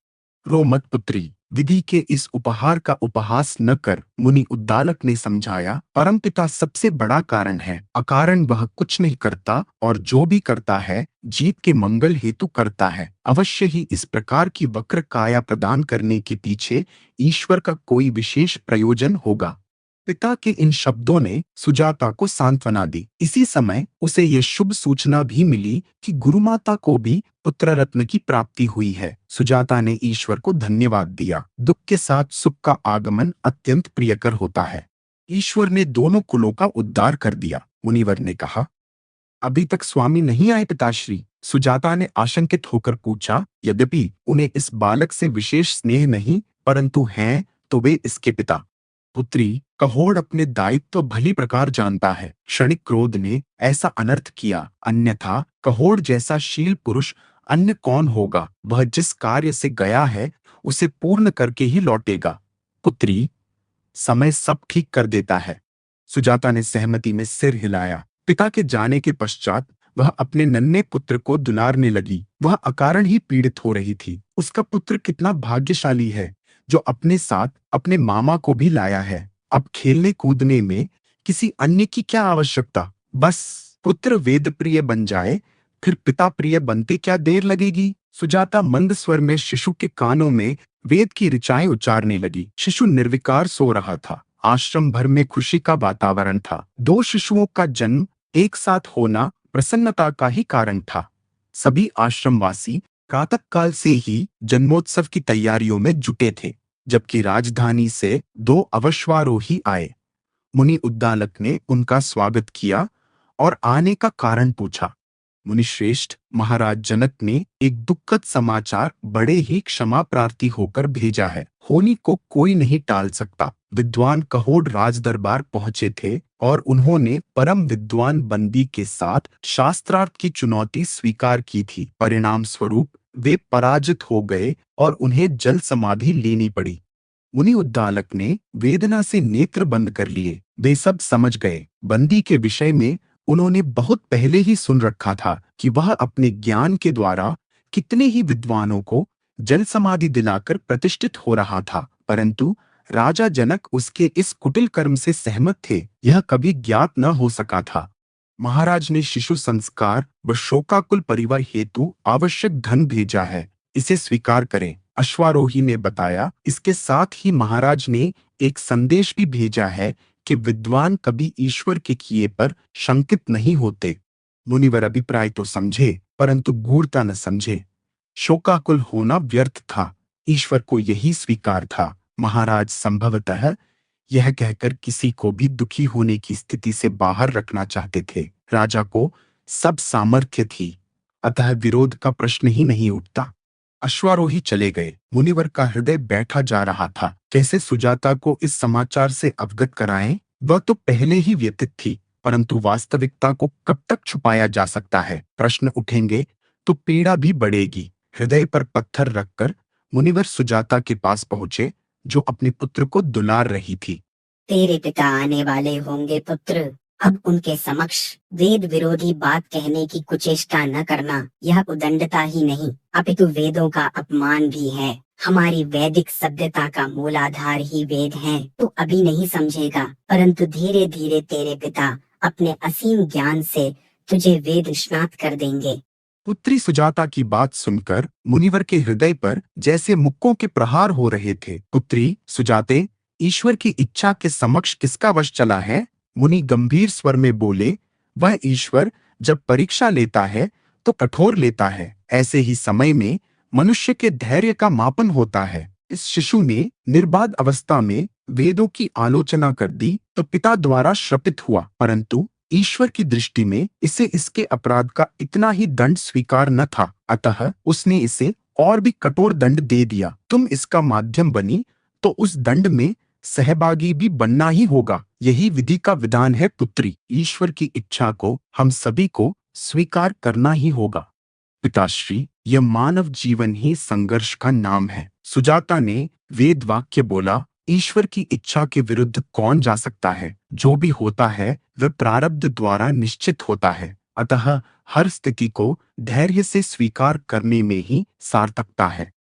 रो मत पुत्री, विधि के इस उपहार का उपहास न कर। मुनि उद्दालक ने समझाया, परमपिता सबसे बड़ा कारण है, अकारण वह कुछ नहीं करता और जो भी करता है जीत के मंगल हेतु करता है। अवश्य ही इस प्रकार की वक्र काया प्रदान करने के पीछे ईश्वर का कोई विशेष प्रयोजन होगा। पिता के इन शब्दों ने सुजाता को सांत्वना दी। इसी समय उसे यह शुभ सूचना भी मिली कि गुरुमाता को भी पुत्र रत्न की प्राप्ति हुई है। सुजाता ने ईश्वर को धन्यवाद दिया। दुख के साथ सुख का आगमन अत्यंत प्रियकर होता है। ईश्वर ने दोनों कुलों का उद्धार कर दिया। मुनिवर ने कहा, अभी तक स्वामी नहीं आए पिताश्री? सुजाता ने आशंकित होकर पूछा। यद्यपि उन्हें इस बालक से विशेष स्नेह नहीं, परंतु हैं तो वे इसके पिता। पुत्री, कहोड़ अपने दायित्व भली प्रकार जानता है। क्षणिक क्रोध ने ऐसा अनर्थ किया, अन्यथा कहोड़ जैसा शील पुरुष अन्य कौन होगा। वह जिस कार्य से गया है उसे पूर्ण करके ही लौटेगा। पुत्री, समय सब ठीक कर देता है। सुजाता ने सहमति में सिर हिलाया। पिता के जाने के पश्चात वह अपने नन्हे पुत्र को दुलारने लगी। वह अकारण ही पीड़ित हो रही थी। उसका पुत्र कितना भाग्यशाली है जो अपने साथ अपने मामा को भी लाया है। अब खेलने कूदने में किसी अन्य की क्या आवश्यकता। बस पुत्र वेद प्रिय बन जाए, फिर पिता प्रिय बनते क्या देर लगेगी। सुजाता मंद स्वर में शिशु के कानों में वेद की ऋचाएं उच्चारने लगी। शिशु निर्विकार सो रहा था। आश्रम भर में खुशी का वातावरण था। 2 शिशुओं का जन्म एक साथ होना प्रसन्नता का ही कारण था। सभी आश्रमवासी प्रातःकाल से ही जन्मोत्सव की तैयारियों में जुटे थे, जबकि राजधानी से 2 अवश्वारोही आए। मुनि उद्दालक ने उनका स्वागत किया और आने का कारण पूछा। मुनिश्रेष्ठ, महाराज जनक ने एक दुखद समाचार बड़े ही क्षमा प्रार्थी होकर भेजा है। होनी को कोई नहीं टाल सकता। विद्वान कहोड़ राज दरबार पहुंचे थे और उन्होंने परम विद्वान बंदी के साथ शास्त्रार्थ की चुनौती स्वीकार की थी। परिणाम स्वरूप वे पराजित हो गए और उन्हें जल समाधि लेनी पड़ी। मुनि उद्दालक ने वेदना से नेत्र बंद कर लिए। वे सब समझ गए। बंदी के विषय में उन्होंने बहुत पहले ही सुन रखा था कि वह अपने ज्ञान के द्वारा कितने ही विद्वानों को जल समाधि दिलाकर प्रतिष्ठित हो रहा था, परंतु राजा जनक उसके इस कुटिल कर्म से सहमत थे। यह कभी ज्ञात न हो सका था। महाराज ने शिशु संस्कार व शोकाकुल परिवार हेतु आवश्यक धन भेजा है, इसे स्वीकार करें। अश्वारोही ने बताया। इसके साथ ही महाराज ने एक संदेश भी भेजा है कि विद्वान कभी ईश्वर के किए पर शंकित नहीं होते। मुनिवर अभिप्राय तो समझे, परंतु गूढ़ता न समझे। शोकाकुल होना व्यर्थ था, ईश्वर को यही स्वीकार था। महाराज संभवतः यह कहकर किसी को भी दुखी होने की स्थिति से बाहर रखना चाहते थे। राजा को सब सामर्थ्य थी, अतः विरोध का प्रश्न ही नहीं उठता। अश्वारोही चले गए। मुनिवर का हृदय बैठा जा रहा था। कैसे सुजाता को इस समाचार से अवगत कराएं? वह तो पहले ही व्यथित थी, परंतु वास्तविकता को कब तक छुपाया जा सकता है? प्रश्न उठेंगे तो पीड़ा भी बढ़ेगी। हृदय पर पत्थर रखकर मुनिवर सुजाता के पास पहुंचे, जो अपने पुत्र को दुलार रही थी। तेरे पिता आने वाले होंगे पुत्र। अब उनके समक्ष वेद विरोधी बात कहने की कुचेष्टा न करना। यह उदंडता ही नहीं अपितु वेदों का अपमान भी है। हमारी वैदिक सभ्यता का मूलाधार ही वेद है। तू अभी नहीं समझेगा, परंतु धीरे धीरे तेरे पिता अपने असीम ज्ञान से तुझे वेद स्नात कर देंगे। पुत्री सुजाता की बात सुनकर मुनिवर के हृदय पर जैसे मुक्कों के प्रहार हो रहे थे। पुत्री सुजाते, ईश्वर की इच्छा के समक्ष किसका वश चला है? मुनि गंभीर स्वर में बोले, वह ईश्वर जब परीक्षा लेता है तो कठोर लेता है। ऐसे ही समय में मनुष्य के धैर्य का मापन होता है। इस शिशु ने निर्बाध अवस्था में वेदों की आलोचना कर दी तो पिता द्वारा श्रापित हुआ, परंतु ईश्वर की दृष्टि में इसे इसके अपराध का इतना ही दंड स्वीकार न था, अतः उसने इसे और भी कठोर दंड दे दिया। तुम इसका माध्यम बनी तो उस दंड में सहभागी भी बनना ही होगा। यही विधि का विधान है पुत्री। ईश्वर की इच्छा को हम सभी को स्वीकार करना ही होगा। पिताश्री, यह मानव जीवन ही संघर्ष का नाम है। सुजाता ने वेद वाक्य बोला, ईश्वर की इच्छा के विरुद्ध कौन जा सकता है? जो भी होता है वह प्रारब्ध द्वारा निश्चित होता है, अतः हर स्थिति को धैर्य से स्वीकार करने में ही सार्थकता है।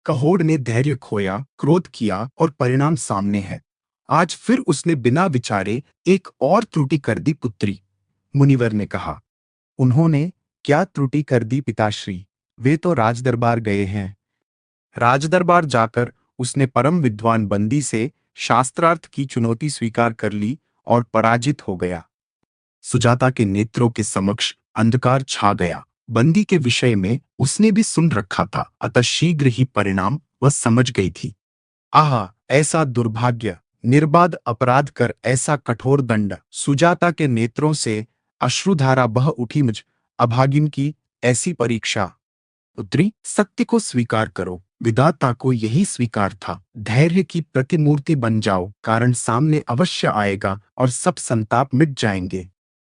कहोड़ ने धैर्य खोया, क्रोध किया और परिणाम सामने है। आज फिर उसने बिना विचारे एक और त्रुटि कर दी पुत्री। मुनिवर ने कहा, उन्होंने क्या त्रुटि कर दी पिताश्री? वे तो राजदरबार गए हैं। राजदरबार जाकर उसने परम विद्वान बंदी से शास्त्रार्थ की चुनौती स्वीकार कर ली और पराजित हो गया। सुजाता के नेत्रों के समक्ष अंधकार छा गया। बंदी के विषय में उसने भी सुन रखा था, अतः शीघ्र ही परिणाम वह समझ गई थी। आह, ऐसा दुर्भाग्य! निर्बाध अपराध कर ऐसा कठोर दंड! सुजाता के नेत्रों से अश्रुधारा बह उठी। मुझ अभागिन की ऐसी परीक्षा! पुत्री, सत्य को स्वीकार करो। विधाता को यही स्वीकार था। धैर्य की प्रतिमूर्ति बन जाओ, कारण सामने अवश्य आएगा और सब संताप मिट जाएंगे।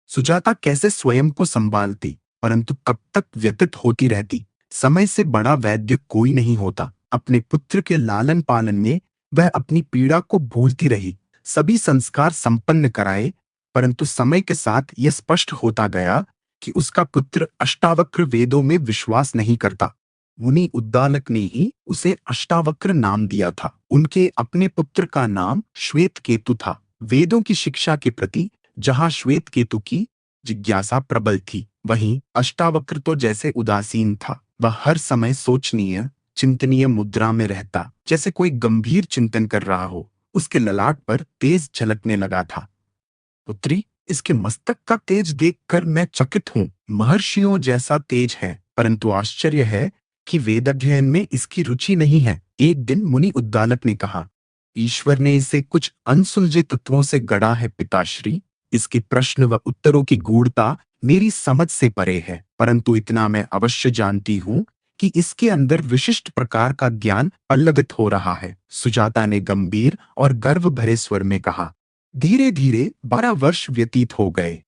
सुजाता कैसे स्वयं को संभालती, परंतु कब तक व्यतीत होती रहती। समय से बड़ा वैद्य कोई नहीं होता। अपने पुत्र के लालन पालन में वह अपनी पीड़ा को भूलती रही। सभी संस्कार संपन्न कराए, परंतु समय के साथ यह स्पष्ट होता गया कि उसका पुत्र अष्टावक्र वेदों में विश्वास नहीं करता। मुनि उद्दालक ने ही उसे अष्टावक्र नाम दिया था। उनके अपने पुत्र का नाम श्वेत केतु था। वेदों की शिक्षा के प्रति जहां श्वेत केतु की जिज्ञासा प्रबल थी, वहीं अष्टावक्र तो जैसे उदासीन था। वह हर समय सोचनीय चिंतनीय मुद्रा में रहता, जैसे कोई गंभीर चिंतन कर रहा हो। उसके ललाट पर तेज झलकने लगा था। पुत्री, इसके मस्तक का तेज देखकर मैं चकित हूँ। महर्षियों जैसा तेज है, परंतु आश्चर्य है कि वेदाध्ययन में इसकी रुचि नहीं है। एक दिन मुनि उद्दालक ने कहा, ईश्वर ने इसे कुछ अनसुलझे तत्वों से गढ़ा है पिताश्री। इसके प्रश्न व उत्तरों की गूढ़ता मेरी समझ से परे है, परंतु इतना मैं अवश्य जानती हूँ कि इसके अंदर विशिष्ट प्रकार का ज्ञान पल्लवित हो रहा है। सुजाता ने गंभीर और गर्व भरे स्वर में कहा। धीरे धीरे 12 वर्ष व्यतीत हो गए।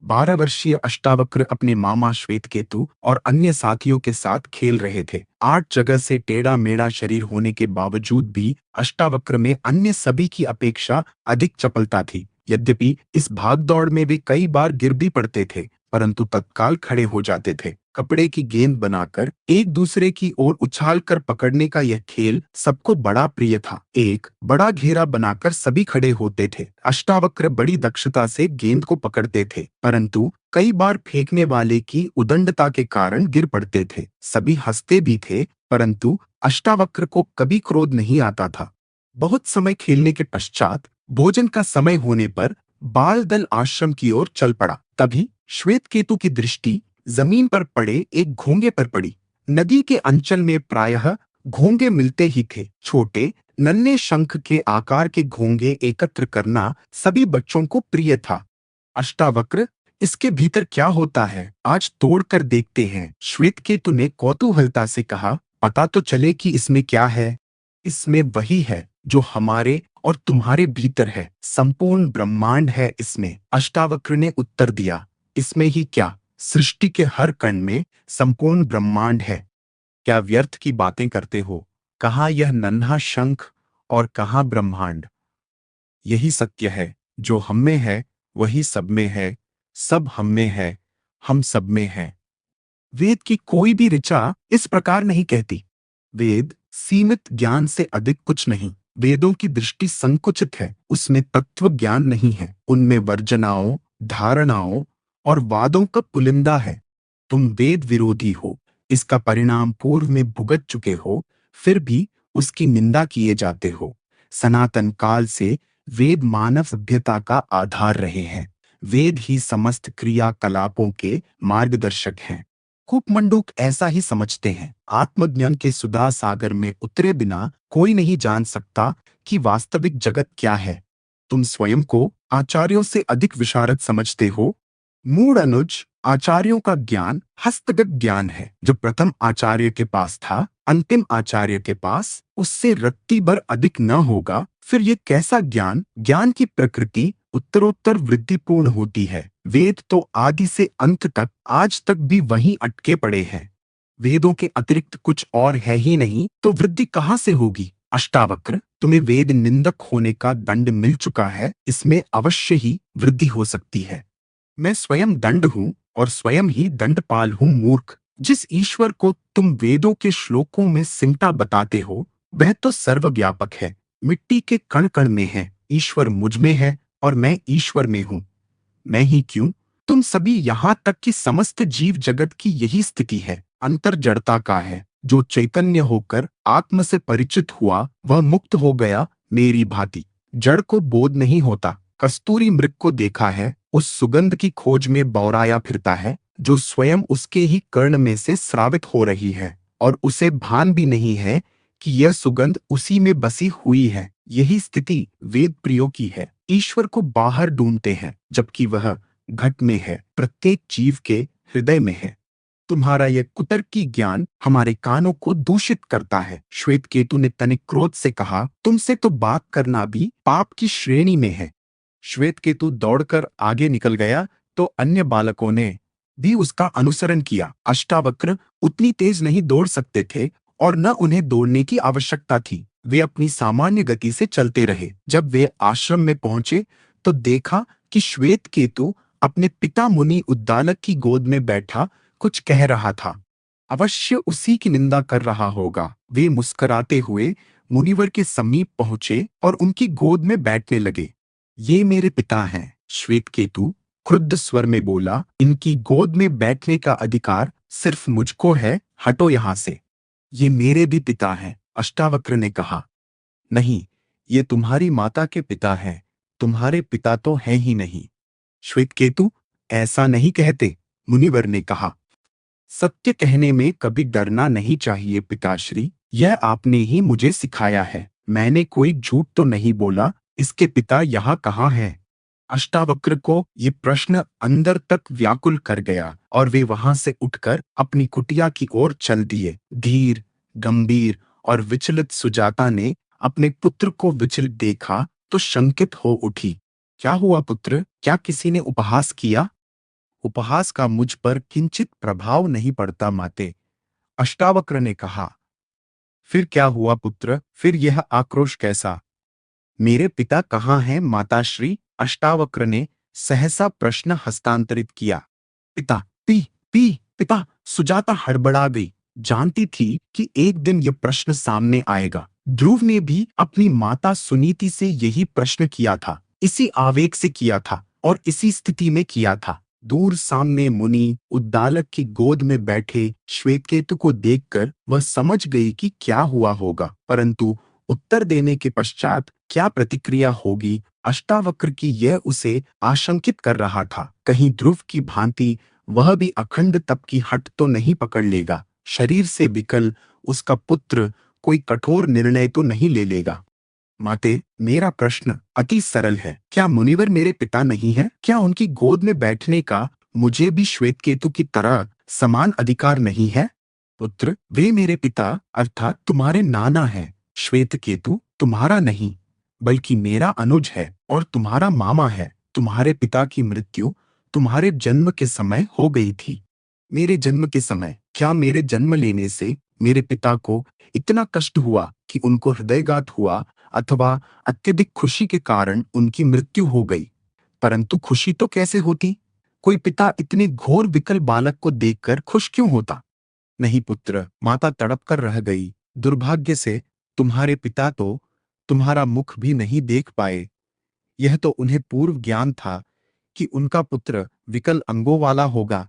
12 वर्षीय अष्टावक्र अपने मामा श्वेतकेतु और अन्य साथियों के साथ खेल रहे थे। 8 जगह से टेढ़ा मेढ़ा शरीर होने के बावजूद भी अष्टावक्र में अन्य सभी की अपेक्षा अधिक चपलता थी। यद्यपि इस भागदौड़ में वे कई बार गिर भी पड़ते थे, परंतु तत्काल खड़े हो जाते थे। कपड़े की गेंद बनाकर एक दूसरे की ओर उछाल कर पकड़ने का यह खेल सबको बड़ा प्रिय था। एक बड़ा घेरा बनाकर सभी खड़े होते थे। अष्टावक्र बड़ी दक्षता से गेंद को पकड़ते थे, परंतु कई बार फेंकने वाले की उदंडता के कारण गिर पड़ते थे। सभी हंसते भी थे, परंतु अष्टावक्र को कभी क्रोध नहीं आता था। बहुत समय खेलने के पश्चात भोजन का समय होने पर बाल दल आश्रम की ओर चल पड़ा। तभी श्वेतकेतु की दृष्टि जमीन पर पड़े एक घोंगे पर पड़ी। नदी के अंचल में प्रायः घोंगे मिलते ही थे। छोटे नन्हे शंख के आकार के घोंगे एकत्र करना सभी बच्चों को प्रिय था। अष्टावक्र, इसके भीतर क्या होता है? आज तोड़कर देखते हैं। श्वेतकेतु ने कौतूहलता से कहा। पता तो चले कि इसमें क्या है। इसमें वही है जो हमारे और तुम्हारे भीतर है, संपूर्ण ब्रह्मांड है इसमें। अष्टावक्र ने उत्तर दिया, इसमें ही क्या, सृष्टि के हर कण में संपूर्ण ब्रह्मांड है। क्या व्यर्थ की बातें करते हो? कहाँ यह नन्हा शंख और कहाँ ब्रह्मांड। यही सत्य है, जो हम में है वही सब में है, सब हम में है, हम सब में है। वेद की कोई भी ऋचा इस प्रकार नहीं कहती। वेद सीमित ज्ञान से अधिक कुछ नहीं। वेदों की दृष्टि संकुचित है, उसमें तत्व ज्ञान नहीं है, उनमें वर्जनाओं, धारणाओं और वादों का पुलिंदा है। तुम वेद विरोधी हो, इसका परिणाम पूर्व में भुगत चुके हो, फिर भी उसकी निंदा किए जाते हो। सनातन काल से वेद मानव सभ्यता का आधार रहे हैं। वेद ही समस्त क्रियाकलापों के मार्गदर्शक हैं। कूपमंडूक ऐसा ही समझते हैं। आत्मज्ञान के सुधा सागर में उतरे बिना कोई नहीं जान सकता कि वास्तविक जगत क्या है। तुम स्वयं को आचार्यों से अधिक विशारद समझते हो। मूढ़ अनुज, आचार्यों का ज्ञान हस्तगत ज्ञान है। जो प्रथम आचार्य के पास था, अंतिम आचार्य के पास उससे रत्ती भर अधिक न होगा। फिर ये कैसा ज्ञान? ज्ञान की प्रकृति उत्तरोत्तर वृद्धिपूर्ण होती है। वेद तो आदि से अंत तक आज तक भी वहीं अटके पड़े हैं। वेदों के अतिरिक्त कुछ और है ही नहीं, तो वृद्धि कहाँ से होगी? अष्टावक्र, तुम्हें वेद निंदक होने का दंड मिल चुका है, इसमें अवश्य ही वृद्धि हो सकती है। मैं स्वयं दंड हूं और स्वयं ही दंडपाल हूं। मूर्ख, जिस ईश्वर को तुम वेदों के श्लोकों में सिमटा बताते हो, वह तो सर्वव्यापक है, मिट्टी के कण कण में है। ईश्वर मुझ में है और मैं ईश्वर में हूं। मैं ही क्यों, तुम सभी, यहां तक कि समस्त जीव जगत की यही स्थिति है। अंतर जड़ता का है। जो चैतन्य होकर आत्म से परिचित हुआ, वह मुक्त हो गया मेरी भांति। जड़ को बोध नहीं होता। कस्तूरी मृग को देखा है, उस सुगंध की खोज में बौराया फिरता है, जो स्वयं उसके ही कर्ण में से स्रावित हो रही है, और उसे भान भी नहीं है कि यह सुगंध उसी में बसी हुई है। यही स्थिति वेद प्रियो की है। ईश्वर को बाहर ढूंढते हैं, जबकि वह घट में है, प्रत्येक जीव के हृदय में है। तुम्हारा यह कुतर्की ज्ञान हमारे कानों को दूषित करता है। श्वेतकेतु ने तनिक क्रोध से कहा, तुमसे तो बात करना भी पाप की श्रेणी में है। श्वेतकेतु दौड़कर आगे निकल गया तो अन्य बालकों ने भी उसका अनुसरण किया। अष्टावक्र उतनी तेज नहीं दौड़ सकते थे और न उन्हें दौड़ने की आवश्यकता थी। वे अपनी सामान्य गति से चलते रहे। जब वे आश्रम में पहुंचे तो देखा कि श्वेतकेतु अपने पिता मुनि उद्दालक की गोद में बैठा कुछ कह रहा था। अवश्य उसी की निंदा कर रहा होगा। वे मुस्कुराते हुए मुनिवर के समीप पहुंचे और उनकी गोद में बैठने लगे। ये मेरे पिता हैं, श्वेतकेतु क्रुद्ध स्वर में बोला। इनकी गोद में बैठने का अधिकार सिर्फ मुझको है, हटो यहां से। ये मेरे भी पिता हैं, अष्टावक्र ने कहा। नहीं, ये तुम्हारी माता के पिता हैं, तुम्हारे पिता तो हैं ही नहीं। श्वेतकेतु, ऐसा नहीं कहते, मुनिवर ने कहा। सत्य कहने में कभी डरना नहीं चाहिए पिताश्री, यह आपने ही मुझे सिखाया है। मैंने कोई झूठ तो नहीं बोला। इसके पिता यहाँ कहाँ हैं? अष्टावक्र को ये प्रश्न अंदर तक व्याकुल कर गया और वे वहां से उठकर अपनी कुटिया की ओर चल दिए। धीर, गंभीर और विचलित सुजाता ने अपने पुत्र को विचलित देखा तो शंकित हो उठी। क्या हुआ पुत्र? क्या किसी ने उपहास किया? उपहास का मुझ पर किंचित प्रभाव नहीं पड़ता माते, अष्टावक्र ने कहा। फिर क्या हुआ पुत्र? फिर यह आक्रोश कैसा? मेरे पिता कहाँ हैं माताश्री? अष्टावक्र ने सहसा प्रश्न हस्तांतरित किया। पिता, पिता। सुजाता हड़बड़ा गई। जानती थी कि एक दिन यह प्रश्न सामने आएगा। ध्रुव ने भी अपनी माता सुनीति से यही प्रश्न किया था, इसी आवेग से किया था और इसी स्थिति में किया था। दूर सामने मुनि उद्दालक की गोद में बैठे श्वेतकेतु को देखकर वह समझ गई कि क्या हुआ होगा, परंतु उत्तर देने के पश्चात क्या प्रतिक्रिया होगी, अष्टावक्र की यह उसे आशंकित कर रहा था। कहीं ध्रुव की भांति वह भी अखंड तप की हट तो नहीं पकड़ लेगा। शरीर से विकल उसका पुत्र कोई कठोर निर्णय तो नहीं ले लेगा। माते, मेरा प्रश्न अति सरल है। क्या मुनिवर मेरे पिता नहीं है? क्या उनकी गोद में बैठने का मुझे भी श्वेतकेतु की तरह समान अधिकार नहीं है? पुत्र, वे मेरे पिता अर्थात तुम्हारे नाना हैं। श्वेतकेतु तुम्हारा नहीं, बल्कि मेरा अनुज है और तुम्हारा मामा है। तुम्हारे पिता की मृत्यु तुम्हारे जन्म के समय हो गई थी। मेरे जन्म के समय? क्या मेरे जन्म लेने से मेरे पिता को इतना कष्ट हुआ कि उनको हृदयघात हुआ, अथवा अत्यधिक खुशी के कारण उनकी मृत्यु हो गई? परंतु खुशी तो कैसे होती? कोई पिता इतने घोर विकल बालक को देखकर खुश क्यों होता? नहीं पुत्र, माता तड़प कर रह गई। दुर्भाग्य से तुम्हारे पिता तो तुम्हारा मुख भी नहीं देख पाए। यह तो उन्हें पूर्व ज्ञान था कि उनका पुत्र विकल अंगों वाला होगा,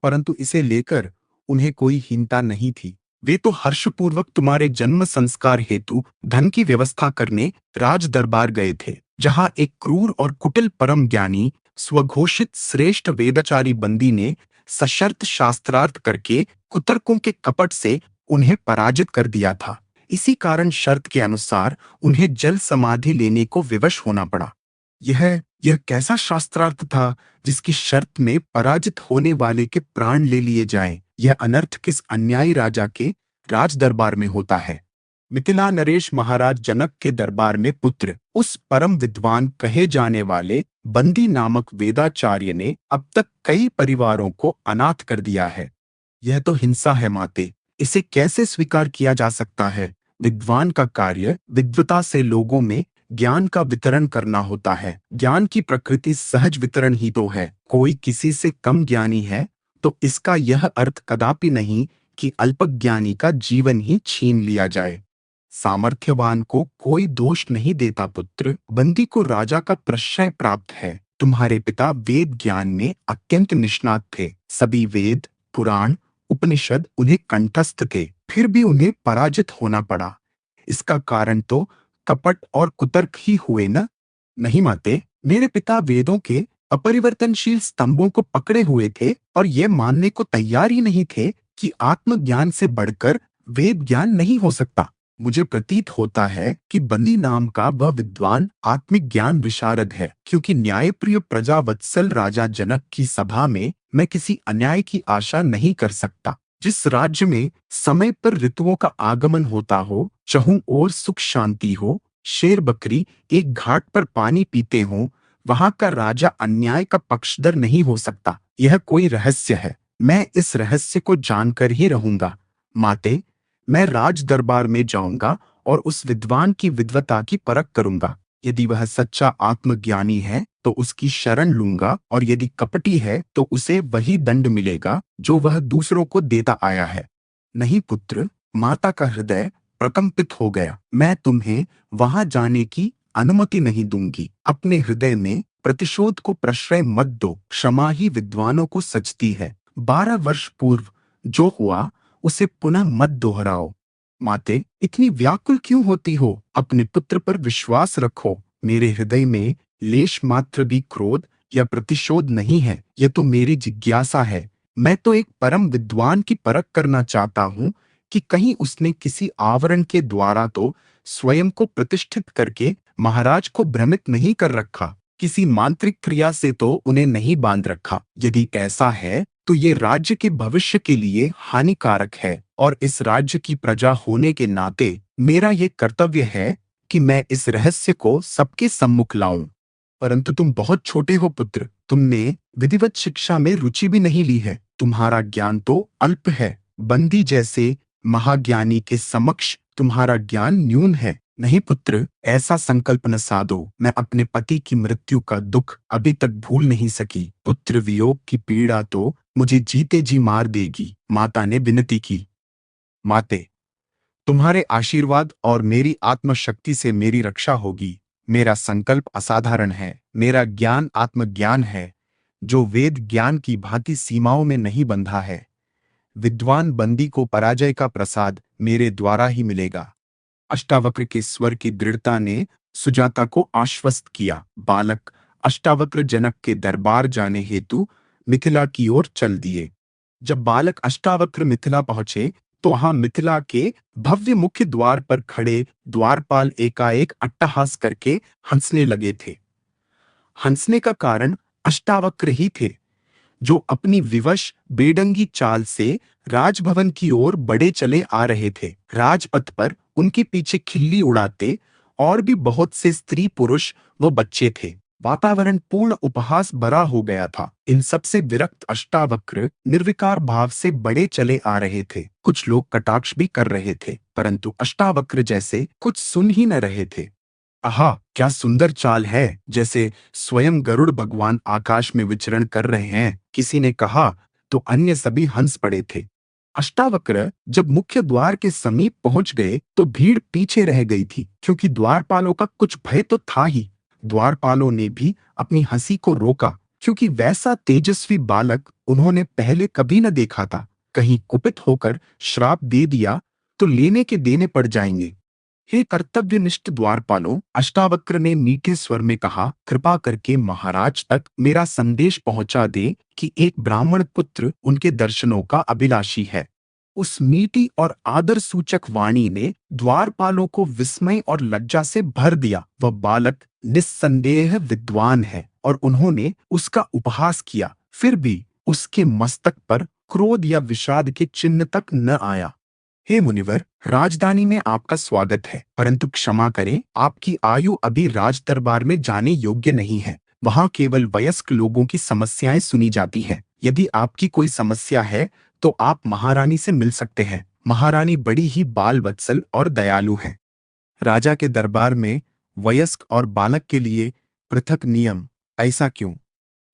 परंतु इसे लेकर उन्हें कोई हीनता नहीं थी। वे तो हर्षपूर्वक तुम्हारे जन्म संस्कार हेतु धन की व्यवस्था करने राज दरबार गए थे, जहां एक क्रूर और कुटिल परम ज्ञानी स्वघोषित श्रेष्ठ वेदाचारी बंदी ने सशर्त शास्त्रार्थ करके कुतर्कों के कपट से उन्हें पराजित कर दिया था। इसी कारण शर्त के अनुसार उन्हें जल समाधि लेने को विवश होना पड़ा। यह कैसा शास्त्रार्थ था जिसकी शर्त में पराजित होने वाले के प्राण ले लिए जाएं? यह अनर्थ किस अन्यायी राजा के राज दरबार में होता है? मिथिला नरेश महाराज जनक के दरबार में पुत्र, उस परम विद्वान कहे जाने वाले बंदी नामक वेदाचार्य ने अब तक कई परिवारों को अनाथ कर दिया है। यह तो हिंसा है माते, इसे कैसे स्वीकार किया जा सकता है? विद्वान का कार्य विद्वता से लोगों में ज्ञान का वितरण करना होता है। ज्ञान की प्रकृति सहज वितरण ही तो है। कोई किसी से कम ज्ञानी है तो इसका यह अर्थ कदापि नहीं कि अल्पज्ञानी का जीवन ही छीन लिया जाए। सामर्थ्यवान को कोई दोष नहीं देता पुत्र, बंदी को राजा का प्रश्रय प्राप्त है। तुम्हारे पिता वेद ज्ञान में अत्यंत निष्णात थे। सभी वेद, पुराण, उपनिषद उन्हें कंठस्थ थे, फिर भी उन्हें पराजित होना पड़ा। इसका कारण तो कपट और कुतर्क ही हुए न? नहीं माते, मेरे पिता वेदों के अपरिवर्तनशील स्तंभों को पकड़े हुए थे और ये मानने को तैयार ही नहीं थे कि आत्मज्ञान से बढ़कर वेद ज्ञान नहीं हो सकता। मुझे प्रतीत होता है कि बंदी नाम का वह विद्वान आत्मिक ज्ञान विशारद है, क्योंकि न्यायप्रिय प्रजावत्सल राजा जनक की सभा में मैं किसी अन्याय की आशा नहीं कर सकता। जिस राज्य में समय पर ऋतुओं का आगमन होता हो, चहुं ओर सुख शांति हो, शेर बकरी एक घाट पर पानी पीते हो, वहां का राजा अन्याय का पक्षधर नहीं हो सकता। यह कोई रहस्य है, मैं इस रहस्य को जानकर ही रहूंगा। माते, मैं राज दरबार में जाऊंगा और उस विद्वान की विद्वता की परख करूंगा। यदि वह सच्चा आत्मज्ञानी है तो उसकी शरण लूंगा, और यदि कपटी है तो उसे वही दंड मिलेगा जो वह दूसरों को देता आया है। नहीं पुत्र, माता का हृदय प्रकंपित हो गया। मैं तुम्हें वहां जाने की अनुमति नहीं दूंगी। अपने हृदय में प्रतिशोध को प्रश्रय मत दो। क्षमा ही विद्वानों को सचती है। 12 वर्ष पूर्व जो हुआ उसे पुनः मत दोहराओ। माते, इतनी व्याकुल क्यों होती हो? अपने पुत्र पर विश्वास रखो। मेरे हृदय में लेश मात्र भी क्रोध या प्रतिशोध नहीं है। यह तो मेरी जिज्ञासा है। मैं तो एक परम विद्वान की परख करना चाहता हूँ कि कहीं उसने किसी आवरण के द्वारा तो स्वयं को प्रतिष्ठित करके महाराज को भ्रमित नहीं कर रखा, किसी मांत्रिक क्रिया से तो उन्हें नहीं बांध रखा। यदि ऐसा है तो ये राज्य के भविष्य के लिए हानिकारक है, और इस राज्य की प्रजा होने के नाते मेरा ये कर्तव्य है कि मैं इस रहस्य को सबके सम्मुख लाऊं। परंतु तुम बहुत छोटे हो पुत्र, तुमने विधिवत शिक्षा में रुचि भी नहीं ली है। तुम्हारा ज्ञान तो अल्प है। बंदी जैसे महाज्ञानी के समक्ष तुम्हारा ज्ञान न्यून है। नहीं पुत्र, ऐसा संकल्प न साधो। मैं अपने पति की मृत्यु का दुख अभी तक भूल नहीं सकी। पुत्र वियोग की पीड़ा तो मुझे जीते जी मार देगी। माता ने विनती की। माते, तुम्हारे आशीर्वाद और मेरी आत्मशक्ति से मेरी रक्षा होगी। मेरा संकल्प असाधारण है। मेरा ज्ञान आत्मज्ञान है, जो वेद ज्ञान की भांति सीमाओं में नहीं बंधा है। विद्वान बंदी को पराजय का प्रसाद मेरे द्वारा ही मिलेगा। अष्टावक्र के स्वर की दृढ़ता ने सुजाता को आश्वस्त किया। बालक अष्टावक्र जनक के दरबार जाने हेतु मिथिला की ओर चल दिए। जब बालक अष्टावक्र मिथिला पहुंचे तो वहां मिथिला के भव्य मुख्य द्वार पर खड़े द्वारपाल एकाएक अट्टहास करके हंसने लगे थे। हंसने का कारण अष्टावक्र ही थे, जो अपनी विवश बेढंगी चाल से राजभवन की ओर बढ़े चले आ रहे थे। राजपथ पर उनके पीछे खिल्ली उड़ाते और भी बहुत से स्त्री पुरुष व बच्चे थे। वातावरण पूर्ण उपहास भरा हो गया था। इन सबसे विरक्त अष्टावक्र निर्विकार भाव से बढ़े चले आ रहे थे। कुछ लोग कटाक्ष भी कर रहे थे, परंतु अष्टावक्र जैसे कुछ सुन ही न रहे थे। आहा, क्या सुंदर चाल है, जैसे स्वयं गरुड़ भगवान आकाश में विचरण कर रहे हैं, किसी ने कहा तो अन्य सभी हंस पड़े थे। अष्टावक्र जब मुख्य द्वार के समीप पहुंच गए तो भीड़ पीछे रह गई थी, क्योंकि द्वारपालों का कुछ भय तो था ही। द्वारपालों ने भी अपनी हंसी को रोका, क्योंकि वैसा तेजस्वी बालक उन्होंने पहले कभी न देखा था। कहीं कुपित होकर श्राप दे दिया तो लेने के देने पड़ जाएंगे। हे कर्तव्यनिष्ठ द्वारपालों, अष्टावक्र ने मीठे स्वर में कहा, कृपा करके महाराज तक मेरा संदेश पहुंचा दे कि एक ब्राह्मण पुत्र उनके दर्शनों का अभिलाषी है। उस मीठी और आदर सूचक वाणी ने द्वारपालों को विस्मय और लज्जा से भर दिया। वह बालक निस्संदेह विद्वान है और उन्होंने उसका उपहास किया, फिर भी उसके मस्तक पर क्रोध या विषाद के चिन्ह तक न आया। हे मुनिवर, राजधानी में आपका स्वागत है, परंतु क्षमा करें, आपकी आयु अभी राज दरबार में जाने योग्य नहीं है। वहां केवल वयस्क लोगों की समस्याएं सुनी जाती हैं। यदि आपकी कोई समस्या है तो आप महारानी से मिल सकते हैं। महारानी बड़ी ही बाल वत्सल और दयालु है। राजा के दरबार में वयस्क और बालक के लिए पृथक नियम, ऐसा क्यों?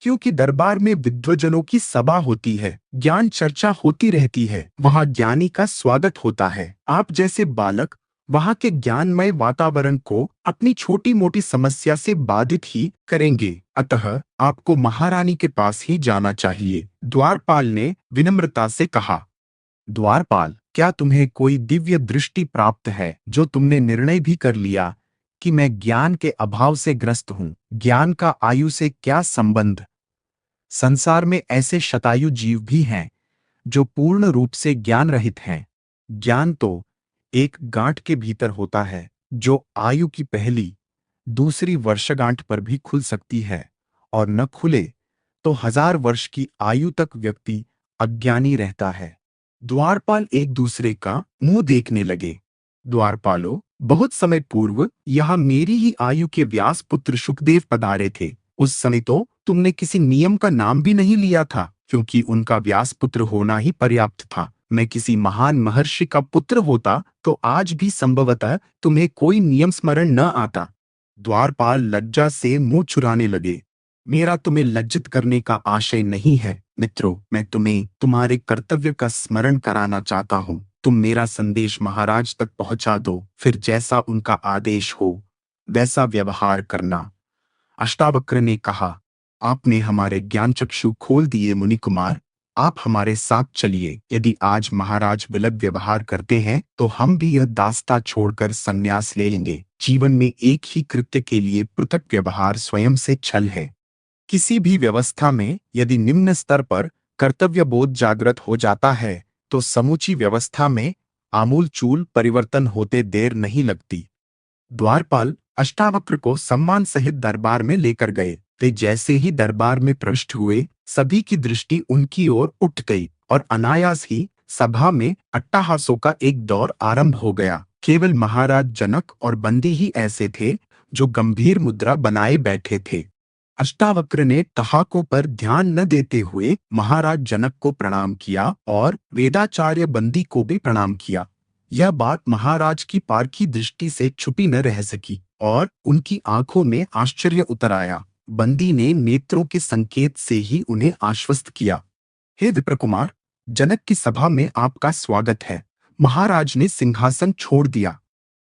क्योंकि दरबार में विद्वजनों की सभा होती है, ज्ञान चर्चा होती रहती है, वहां ज्ञानी का स्वागत होता है। आप जैसे बालक वहां के ज्ञानमय वातावरण को अपनी छोटी मोटी समस्या से बाधित ही करेंगे। अतः आपको महारानी के पास ही जाना चाहिए, द्वारपाल ने विनम्रता से कहा। द्वारपाल, क्या तुम्हें कोई दिव्य दृष्टि प्राप्त है, जो तुमने निर्णय भी कर लिया कि मैं ज्ञान के अभाव से ग्रस्त हूं? ज्ञान का आयु से क्या संबंध? संसार में ऐसे शतायु जीव भी हैं जो पूर्ण रूप से ज्ञान रहित हैं। ज्ञान तो एक गांठ के भीतर होता है, जो आयु की पहली दूसरी वर्षगांठ पर भी खुल सकती है, और न खुले तो 1000 वर्ष की आयु तक व्यक्ति अज्ञानी रहता है। द्वारपाल एक दूसरे का मुंह देखने लगे। द्वारपालों, बहुत समय पूर्व यहाँ मेरी ही आयु के व्यास पुत्र शुकदेव पधारे थे। उस समय तो तुमने किसी नियम का नाम भी नहीं लिया था, क्योंकि उनका व्यास पुत्र होना ही पर्याप्त था। मैं किसी महान महर्षि का पुत्र होता तो आज भी संभवतः तुम्हें कोई नियम स्मरण न आता। द्वारपाल लज्जा से मुंह चुराने लगे। मेरा तुम्हें लज्जित करने का आशय नहीं है मित्रों, मैं तुम्हें तुम्हारे कर्तव्य का स्मरण कराना चाहता हूँ। तुम मेरा संदेश महाराज तक पहुंचा दो, फिर जैसा उनका आदेश हो वैसा व्यवहार करना। अष्टावक्र ने कहा, आपने हमारे ज्ञान चक्षु खोल दिए मुनि कुमार, आप हमारे साथ चलिए। यदि आज महाराज विलग व्यवहार करते हैं तो हम भी यह दास्ता छोड़कर संन्यास ले लेंगे। जीवन में एक ही कृत्य के लिए पृथक व्यवहार स्वयं से छल है। किसी भी व्यवस्था में यदि निम्न स्तर पर कर्तव्य बोध जागृत हो जाता है तो समूची व्यवस्था में आमूलचूल परिवर्तन होते देर नहीं लगती। द्वारपाल अष्टावक्र को सम्मान सहित दरबार में लेकर गए। वे जैसे ही दरबार में प्रविष्ट हुए, सभी की दृष्टि उनकी ओर उठ गई और अनायास ही सभा में अट्टहासों का एक दौर आरंभ हो गया। केवल महाराज जनक और बंदी ही ऐसे थे जो गंभीर मुद्रा बनाए बैठे थे। अष्टावक्र ने ठहाकों पर ध्यान न देते हुए महाराज जनक को प्रणाम किया और वेदाचार्य बंदी को भी प्रणाम किया। यह बात महाराज की पारखी दृष्टि से छुपी न रह सकी और उनकी आंखों में आश्चर्य उतर आया। बंदी ने नेत्रों के संकेत से ही उन्हें आश्वस्त किया। हे विप्रकुमार, जनक की सभा में आपका स्वागत है। महाराज ने सिंहासन छोड़ दिया।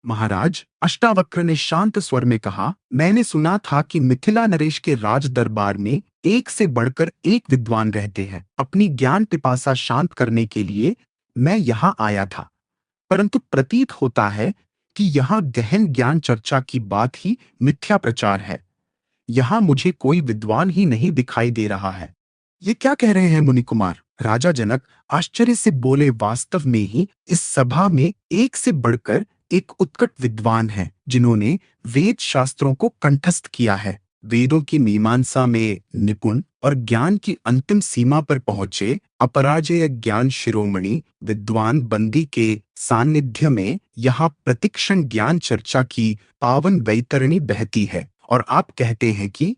महाराज, अष्टावक्र ने शांत स्वर में कहा, मैंने सुना था कि मिथिला नरेश के राज दरबार में एक से बढ़कर एक विद्वान रहते हैं। अपनी ज्ञान पिपासा शांत करने के लिए मैं यहाँ आया था, परंतु प्रतीत होता है कि यहाँ गहन ज्ञान चर्चा की बात ही मिथ्या प्रचार है। यहाँ मुझे कोई विद्वान ही नहीं दिखाई दे रहा है। ये क्या कह रहे हैं मुनि कुमार? राजा जनक आश्चर्य से बोले, वास्तव में ही इस सभा में एक से बढ़कर एक उत्कट विद्वान है, जिन्होंने वेद शास्त्रों को कंठस्थ किया है। वेदों की मीमांसा में निपुण और ज्ञान की अंतिम सीमा पर पहुंचे अपराजेय ज्ञान शिरोमणि विद्वान बंदी के सानिध्य में यहाँ प्रतिक्षण ज्ञान चर्चा की पावन वैतरणी बहती है, और आप कहते हैं कि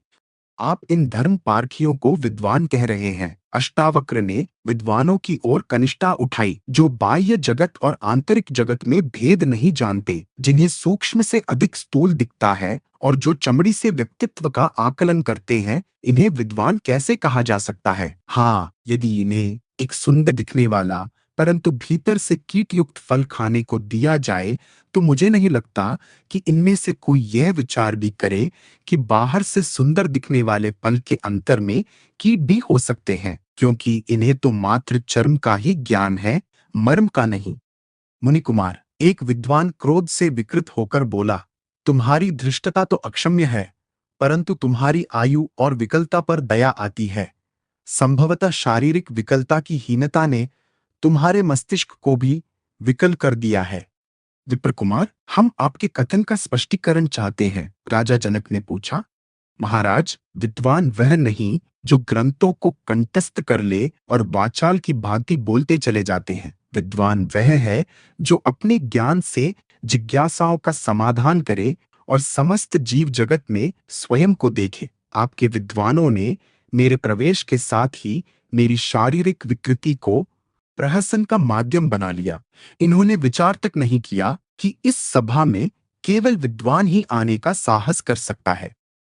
आप इन धर्म पारखियों को विद्वान कह रहे हैं। अष्टावक्र ने विद्वानों की ओर कनिष्ठा उठाई, जो बाह्य जगत और आंतरिक जगत में भेद नहीं जानते, जिन्हें सूक्ष्म से अधिक स्थूल दिखता है और जो चमड़ी से व्यक्तित्व का आकलन करते हैं, इन्हें विद्वान कैसे कहा जा सकता है? हाँ, यदि इन्हें एक सुंदर दिखने वाला परंतु भीतर से कीट युक्त फल खाने को दिया जाए, तो मुझे नहीं लगता कि इनमें से कोई यह विचार भी करे कि बाहर से सुंदर दिखने वाले फल के अंतर में कीट भी हो सकते हैं, क्योंकि इन्हें तो मात्र चर्म का ही ज्ञान है, मर्म का नहीं। मुनि कुमार, एक विद्वान क्रोध से विकृत होकर बोला, तुम्हारी धृष्टता तो अक्षम्य है, परंतु तुम्हारी आयु और विकलता पर दया आती है। संभवतः शारीरिक विकलता की हीनता ने तुम्हारे मस्तिष्क को भी विकल कर दिया है। विप्र कुमार, हम आपके कथन का स्पष्टीकरण चाहते हैं, राजा जनक ने पूछा। महाराज, विद्वान वह नहीं जो ग्रंथों को कंठस्थ कर ले और वाचाल की भांति बोलते चले जाते हैं। विद्वान वह है जो अपने ज्ञान से जिज्ञासाओं का समाधान करे और समस्त जीव जगत में स्वयं को देखे। आपके विद्वानों ने मेरे प्रवेश के साथ ही मेरी शारीरिक विकृति को प्रहसन का माध्यम बना लिया। इन्होंने विचार तक नहीं किया कि इस सभा में केवल विद्वान ही आने का साहस कर सकता है।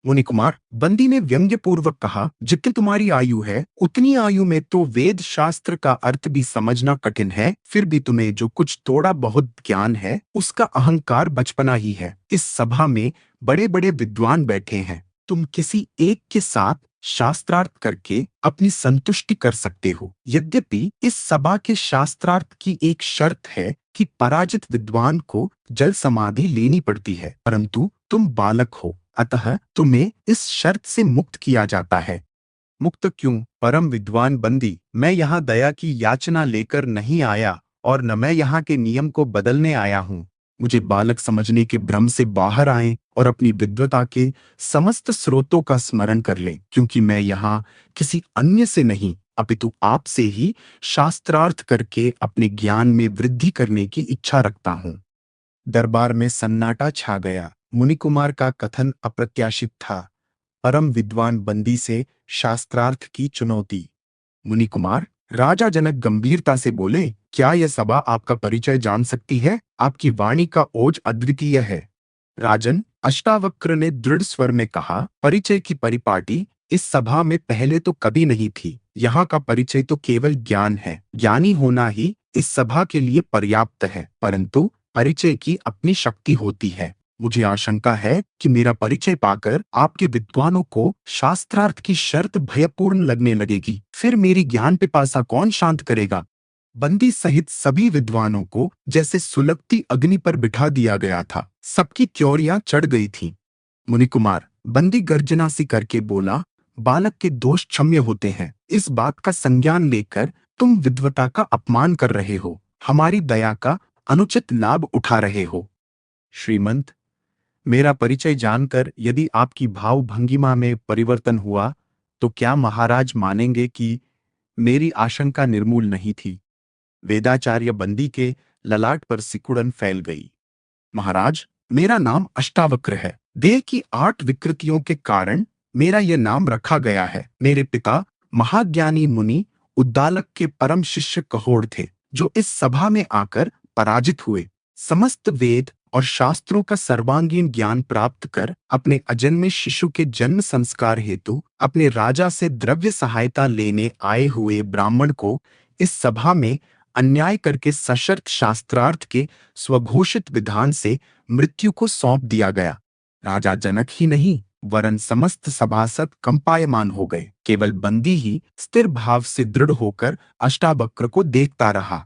मुनि कुमार, बंदी ने व्यंग्य पूर्वक कहा, जितनी तुम्हारी आयु है उतनी आयु में तो वेद शास्त्र का अर्थ भी समझना कठिन है, फिर भी तुम्हें जो कुछ थोड़ा बहुत ज्ञान है उसका अहंकार बचपना ही है। इस सभा में बड़े बड़े विद्वान बैठे हैं, तुम किसी एक के साथ शास्त्रार्थ करके अपनी संतुष्टि कर सकते हो। यद्यपि इस सभा के शास्त्रार्थ की एक शर्त है कि पराजित विद्वान को जल समाधि लेनी पड़ती है, परंतु तुम बालक हो, अतः तुम्हें इस शर्त से मुक्त किया जाता है। मुक्त क्यों? परम विद्वान बंदी, मैं यहाँ दया की याचना लेकर नहीं आया और न मैं यहाँ के नियम को बदलने आया हूँ। मुझे बालक समझने के भ्रम से बाहर आए और अपनी विद्वता के समस्त स्रोतों का स्मरण कर लें, क्योंकि मैं यहाँ किसी अन्य से नहीं अपितु आपसे ही शास्त्रार्थ करके अपने ज्ञान में वृद्धि करने की इच्छा रखता हूँ। दरबार में सन्नाटा छा गया। मुनि कुमार का कथन अप्रत्याशित था। परम विद्वान बंदी से शास्त्रार्थ की चुनौती। मुनि कुमार, राजा जनक गंभीरता से बोले, क्या यह सभा आपका परिचय जान सकती है? आपकी वाणी का ओज अद्वितीय है। राजन, अष्टावक्र ने दृढ़ स्वर में कहा, परिचय की परिपाटी इस सभा में पहले तो कभी नहीं थी। यहाँ का परिचय तो केवल ज्ञान है। ज्ञानी होना ही इस सभा के लिए पर्याप्त है, परंतु परिचय की अपनी शक्ति होती है। मुझे आशंका है कि मेरा परिचय पाकर आपके विद्वानों को शास्त्रार्थ की शर्त भयपूर्ण लगने लगेगी, फिर मेरी ज्ञान पिपासा कौन शांत करेगा? बंदी सहित सभी विद्वानों को जैसे सुलगती अग्नि पर बिठा दिया गया था। सबकी त्योरियां चढ़ गई थीं। मुनि कुमार, बंदी गर्जना सी करके बोला, बालक के दोष क्षम्य होते हैं। इस बात का संज्ञान लेकर तुम विद्वता का अपमान कर रहे हो, हमारी दया का अनुचित लाभ उठा रहे हो। श्रीमंत, मेरा परिचय जानकर यदि आपकी भाव भंगिमा में परिवर्तन हुआ तो क्या महाराज मानेंगे कि मेरी आशंका निर्मूल नहीं थी? वेदाचार्य बंदी के ललाट पर सिकुड़न फैल गई। महाराज, मेरा नाम अष्टावक्र है। देह की 8 विकृतियों के कारण मेरा यह नाम रखा गया है। मेरे पिता महाज्ञानी मुनि उद्दालक के परम शिष्य कहोड़ थे, जो इस सभा में आकर पराजित हुए। समस्त वेद और शास्त्रों का सर्वांगीण ज्ञान प्राप्त कर अपने अजन्मे शिशु के जन्म संस्कार हेतु अपने राजा से द्रव्य सहायता लेने आए हुए ब्राह्मण को इस सभा में अन्याय करके सशर्त शास्त्रार्थ के स्वघोषित विधान से मृत्यु को सौंप दिया गया। राजा जनक ही नहीं वरन समस्त सभासद कंपायमान हो गए। केवल बंदी ही स्थिर भाव से दृढ़ होकर अष्टावक्र को देखता रहा।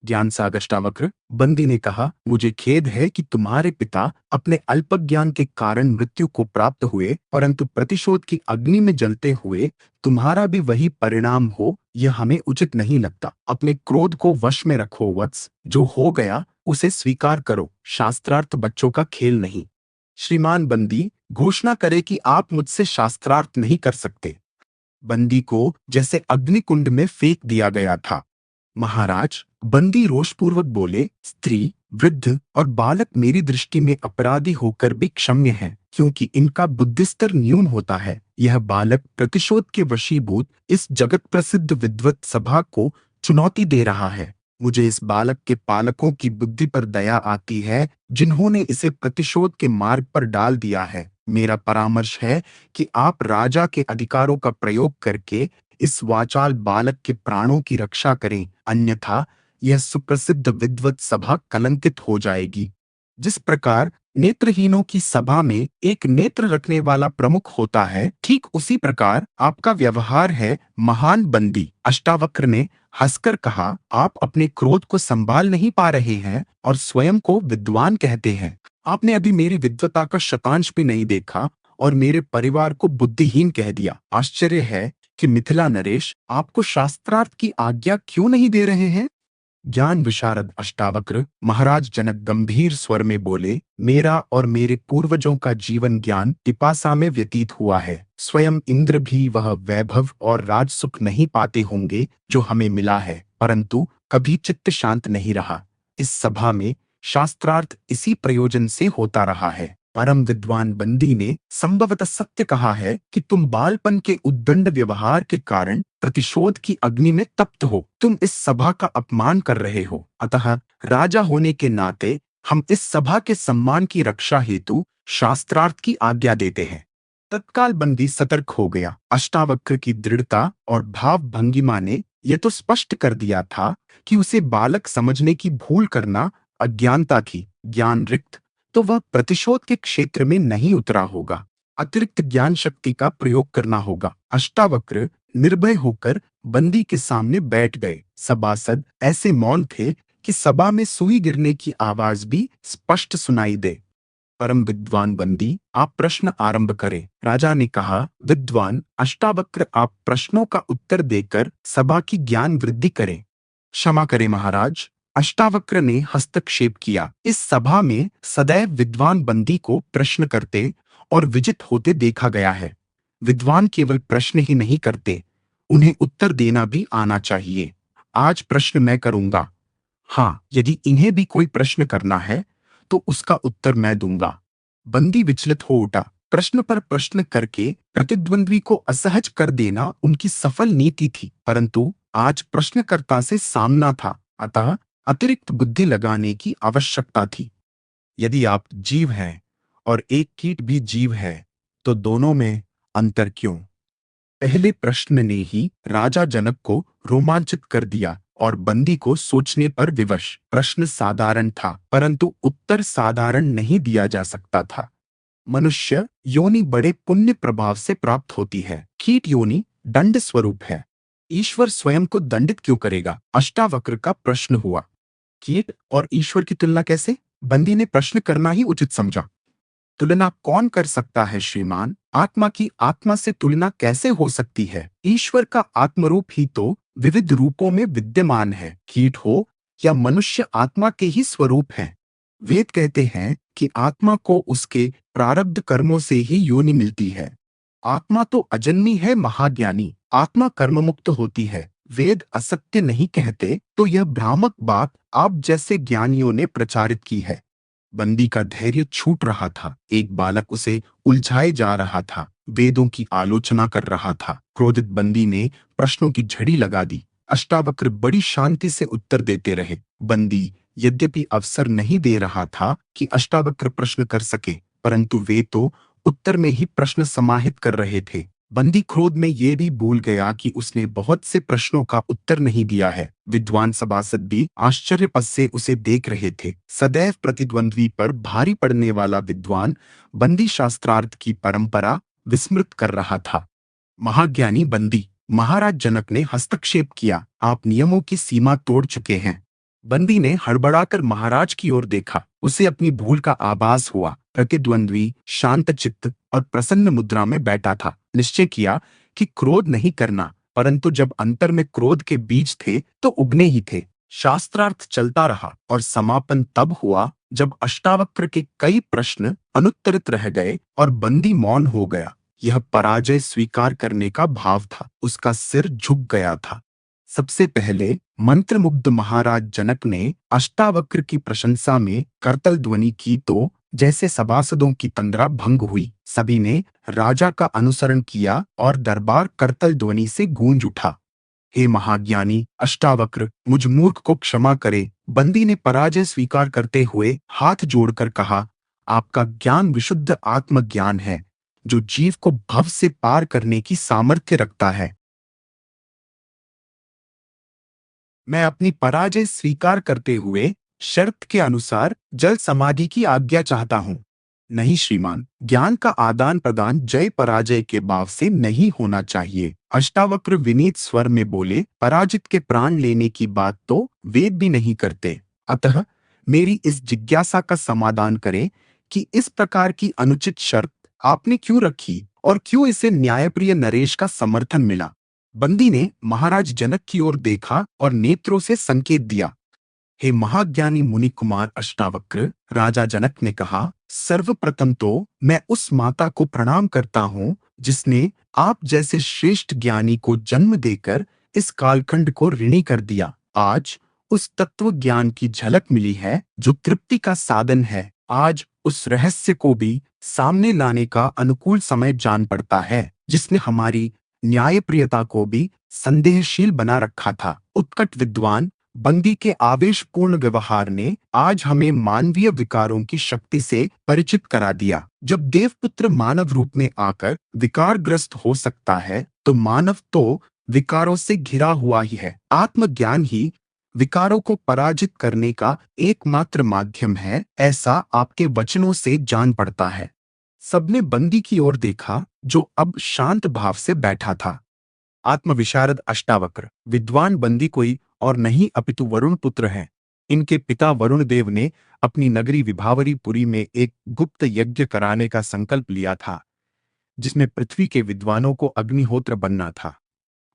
ज्ञान सागर अष्टावक्र, बंदी ने कहा, मुझे खेद है कि तुम्हारे पिता अपने अल्पज्ञान के कारण मृत्यु को प्राप्त हुए, परंतु प्रतिशोध की अग्नि में जलते हुए तुम्हारा भी वही परिणाम हो, यह हमें उचित नहीं लगता। अपने क्रोध को वश में रखो वत्स, जो हो गया उसे स्वीकार करो। शास्त्रार्थ बच्चों का खेल नहीं। श्रीमान बंदी, घोषणा करे कि आप मुझसे शास्त्रार्थ नहीं कर सकते। बंदी को जैसे अग्निकुंड में फेंक दिया गया था। महाराज, बंदी रोषपूर्वक बोले, स्त्री, वृद्ध और बालक मेरी दृष्टि में अपराधी होकर भी क्षम्य हैं, क्योंकि इनका बुद्धिस्तर न्यून होता है। यह बालक प्रतिशोध के वशीभूत इस जगत प्रसिद्ध विद्वत सभा को चुनौती दे रहा है। मुझे इस बालक के पालकों की बुद्धि पर दया आती है, जिन्होंने इसे प्रतिशोध के मार्ग पर डाल दिया है। मेरा परामर्श है कि आप राजा के अधिकारों का प्रयोग करके इस वाचाल बालक के प्राणों की रक्षा करें, अन्यथा यह सुप्रसिद्ध विद्वत सभा कलंकित हो जाएगी। जिस प्रकार नेत्रहीनों की सभा में एक नेत्र रखने वाला प्रमुख होता है, ठीक उसी प्रकार आपका व्यवहार है, महान बंदी। अष्टावक्र ने हंसकर कहा, आप अपने क्रोध को संभाल नहीं पा रहे हैं और स्वयं को विद्वान कहते हैं। आपने अभी मेरी विद्वता का शतांश भी नहीं देखा और मेरे परिवार को बुद्धिहीन कह दिया। आश्चर्य है कि मिथिला नरेश आपको शास्त्रार्थ की आज्ञा क्यों नहीं दे रहे हैं? ज्ञान विशारद अष्टावक्र, महाराज जनक गंभीर स्वर में बोले, मेरा और मेरे पूर्वजों का जीवन ज्ञान पिपासा में व्यतीत हुआ है। स्वयं इंद्र भी वह वैभव और राजसुख नहीं पाते होंगे जो हमें मिला है, परंतु कभी चित्त शांत नहीं रहा। इस सभा में शास्त्रार्थ इसी प्रयोजन से होता रहा है। परम विद्वान बंदी ने संभवतः सत्य कहा है कि तुम बालपन के उद्दंड व्यवहार के कारण प्रतिशोध की अग्नि में तप्त हो। तुम इस सभा का अपमान कर रहे हो, अतः राजा होने के नाते हम इस सभा के सम्मान की रक्षा हेतु शास्त्रार्थ की आज्ञा देते हैं। तत्काल बंदी सतर्क हो गया। अष्टावक्र की दृढ़ता और भाव भंगिमा ने यह तो स्पष्ट कर दिया था कि उसे बालक समझने की भूल करना अज्ञानता थी। ज्ञान रिक्त तो वह प्रतिशोध के क्षेत्र में नहीं उतरा होगा, अतिरिक्त ज्ञान शक्ति का प्रयोग करना होगा। अष्टावक्र निर्भय होकर बंदी के सामने बैठ गए। सभासद ऐसे मौन थे कि सभा में सुई गिरने की आवाज भी स्पष्ट सुनाई दे। परम विद्वान बंदी, आप प्रश्न आरंभ करें। राजा ने कहा, विद्वान अष्टावक्र, आप प्रश्नों का उत्तर देकर सभा की ज्ञान वृद्धि करें। क्षमा करें महाराज, अष्टावक्र ने हस्तक्षेप किया। इस सभा में सदैव विद्वान बंदी को प्रश्न करते और विजित होते देखा गया है। विद्वान केवल प्रश्न ही नहीं करते, उन्हें उत्तर देना भी आना चाहिए। आज प्रश्न मैं करूंगा। हाँ, यदि इन्हें भी कोई प्रश्न करना है तो उसका उत्तर मैं दूंगा। बंदी विचलित हो उठा। प्रश्न पर प्रश्न करके प्रतिद्वंद्वी को असहज कर देना उनकी सफल नीति थी, परंतु आज प्रश्नकर्ता से सामना था, अतः अतिरिक्त बुद्धि लगाने की आवश्यकता थी। यदि आप जीव हैं और एक कीट भी जीव है, तो दोनों में अंतर क्यों? पहले प्रश्न ने ही राजा जनक को रोमांचित कर दिया और बंदी को सोचने पर विवश। प्रश्न साधारण था, परंतु उत्तर साधारण नहीं दिया जा सकता था। मनुष्य योनि बड़े पुण्य प्रभाव से प्राप्त होती है, कीट योनि दंड स्वरूप है। ईश्वर स्वयं को दंडित क्यों करेगा? अष्टावक्र का प्रश्न हुआ। कीट और ईश्वर की तुलना कैसे? बंदी ने प्रश्न करना ही उचित समझा। तुलना कौन कर सकता है श्रीमान? आत्मा की आत्मा से तुलना कैसे हो सकती है? ईश्वर का आत्मरूप ही तो विविध रूपों में विद्यमान है। कीट हो या मनुष्य आत्मा के ही स्वरूप है। वेद कहते हैं कि आत्मा को उसके प्रारब्ध कर्मों से ही योनि मिलती है। आत्मा तो अजन्मी है, महाज्ञानी। आत्मा कर्ममुक्त होती है। वेद असत्य नहीं कहते, तो यह भ्रामक बात आप जैसे ज्ञानियों ने प्रचारित की है। बंदी का धैर्य छूट रहा था। एक बालक उसे उलझाए जा रहा था, वेदों की आलोचना कर रहा था। क्रोधित बंदी ने प्रश्नों की झड़ी लगा दी। अष्टावक्र बड़ी शांति से उत्तर देते रहे। बंदी यद्यपि अवसर नहीं दे रहा था कि अष्टावक्र प्रश्न कर सके, परंतु वे तो उत्तर में ही प्रश्न समाहित कर रहे थे। बंदी क्रोध में ये भी भूल गया कि उसने बहुत से प्रश्नों का उत्तर नहीं दिया है। विद्वान सभासद भी आश्चर्य से उसे देख रहे थे। सदैव प्रतिद्वंद्वी पर भारी पड़ने वाला विद्वान बंदी शास्त्रार्थ की परंपरा विस्मृत कर रहा था। महाज्ञानी बंदी, महाराज जनक ने हस्तक्षेप किया, आप नियमों की सीमा तोड़ चुके हैं। बंदी ने हड़बड़ाकर महाराज की ओर देखा। उसे अपनी भूल का आभास हुआ। प्रतिद्वंद्वी शांत चित्त और प्रसन्न मुद्रा में बैठा था। निश्चय किया कि क्रोध नहीं करना, परंतु जब अंतर में क्रोध के बीज थे तो उगने ही थे। शास्त्रार्थ चलता रहा और समापन तब हुआ जब अष्टावक्र के कई प्रश्न अनुत्तरित रह गए और बंदी मौन हो गया, यह पराजय स्वीकार करने का भाव था। उसका सिर झुक गया था। सबसे पहले मंत्रमुग्ध महाराज जनक ने अष्टावक्र की प्रशंसा में करतल ध्वनि की तो जैसे सभासदों की तंद्रा भंग हुई। सभी ने राजा का अनुसरण किया और दरबार करतल ध्वनि से गूंज उठा। हे महाज्ञानी अष्टावक्र, मुझ मूर्ख को क्षमा करे। बंदी ने पराजय स्वीकार करते हुए हाथ जोड़कर कहा, आपका ज्ञान विशुद्ध आत्मज्ञान है जो जीव को भव से पार करने की सामर्थ्य रखता है। मैं अपनी पराजय स्वीकार करते हुए शर्त के अनुसार जल समाधि की आज्ञा चाहता हूं। नहीं श्रीमान, ज्ञान का आदान प्रदान जय पराजय के भाव से नहीं होना चाहिए। अष्टावक्र विनीत स्वर में बोले, पराजित के प्राण लेने की बात तो वेद भी नहीं करते। अतः मेरी इस जिज्ञासा का समाधान करें कि इस प्रकार की अनुचित शर्त आपने क्यों रखी और क्यों इसे न्यायप्रिय नरेश का समर्थन मिला। बंदी ने महाराज जनक की ओर देखा और नेत्रों से संकेत दिया। हे महाज्ञानी मुनि कुमार अष्टावक्र, राजा जनक ने कहा, सर्वप्रथम तो मैं उस माता को प्रणाम करता हूँ जिसने आप जैसे श्रेष्ठ ज्ञानी को जन्म देकर इस कालखंड को ऋणी कर दिया। आज उस तत्व ज्ञान की झलक मिली है जो तृप्ति का साधन है। आज उस रहस्य को भी सामने लाने का अनुकूल समय जान पड़ता है जिसने हमारी न्यायप्रियता को भी संदेहशील बना रखा था। उत्कट विद्वान बंदी के आवेशपूर्ण व्यवहार ने आज हमें मानवीय विकारों की शक्ति से परिचित करा दिया। जब देवपुत्र मानव रूप में आकर विकारग्रस्त हो सकता है तो मानव तो विकारों से घिरा हुआ ही है। आत्मज्ञान ही विकारों को पराजित करने का एकमात्र माध्यम है, ऐसा आपके वचनों से जान पड़ता है। सबने बंदी की ओर देखा जो अब शांत भाव से बैठा था। आत्मविशारद अष्टावक्र, विद्वान बंदी कोई और नहीं अपितु वरुण पुत्र है। इनके पिता वरुण देव ने अपनी नगरी विभावरीपुरी में एक गुप्त यज्ञ कराने का संकल्प लिया था जिसमें पृथ्वी के विद्वानों को अग्निहोत्र बनना था।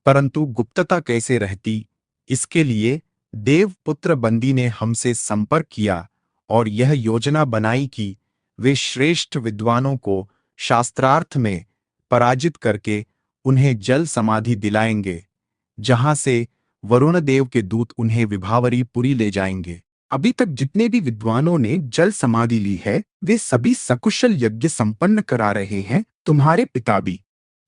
परंतु गुप्तता कैसे रहती, इसके लिए देवपुत्र बंदी ने हमसे संपर्क किया और यह योजना बनाई कि वे श्रेष्ठ विद्वानों को शास्त्रार्थ में पराजित करके उन्हें जल समाधि दिलाएंगे, जहां से वरुण देव के दूत उन्हें विभावरीपुरी ले जाएंगे। अभी तक जितने भी विद्वानों ने जल समाधि ली है वे सभी सकुशल यज्ञ संपन्न करा रहे हैं। तुम्हारे पिता भी।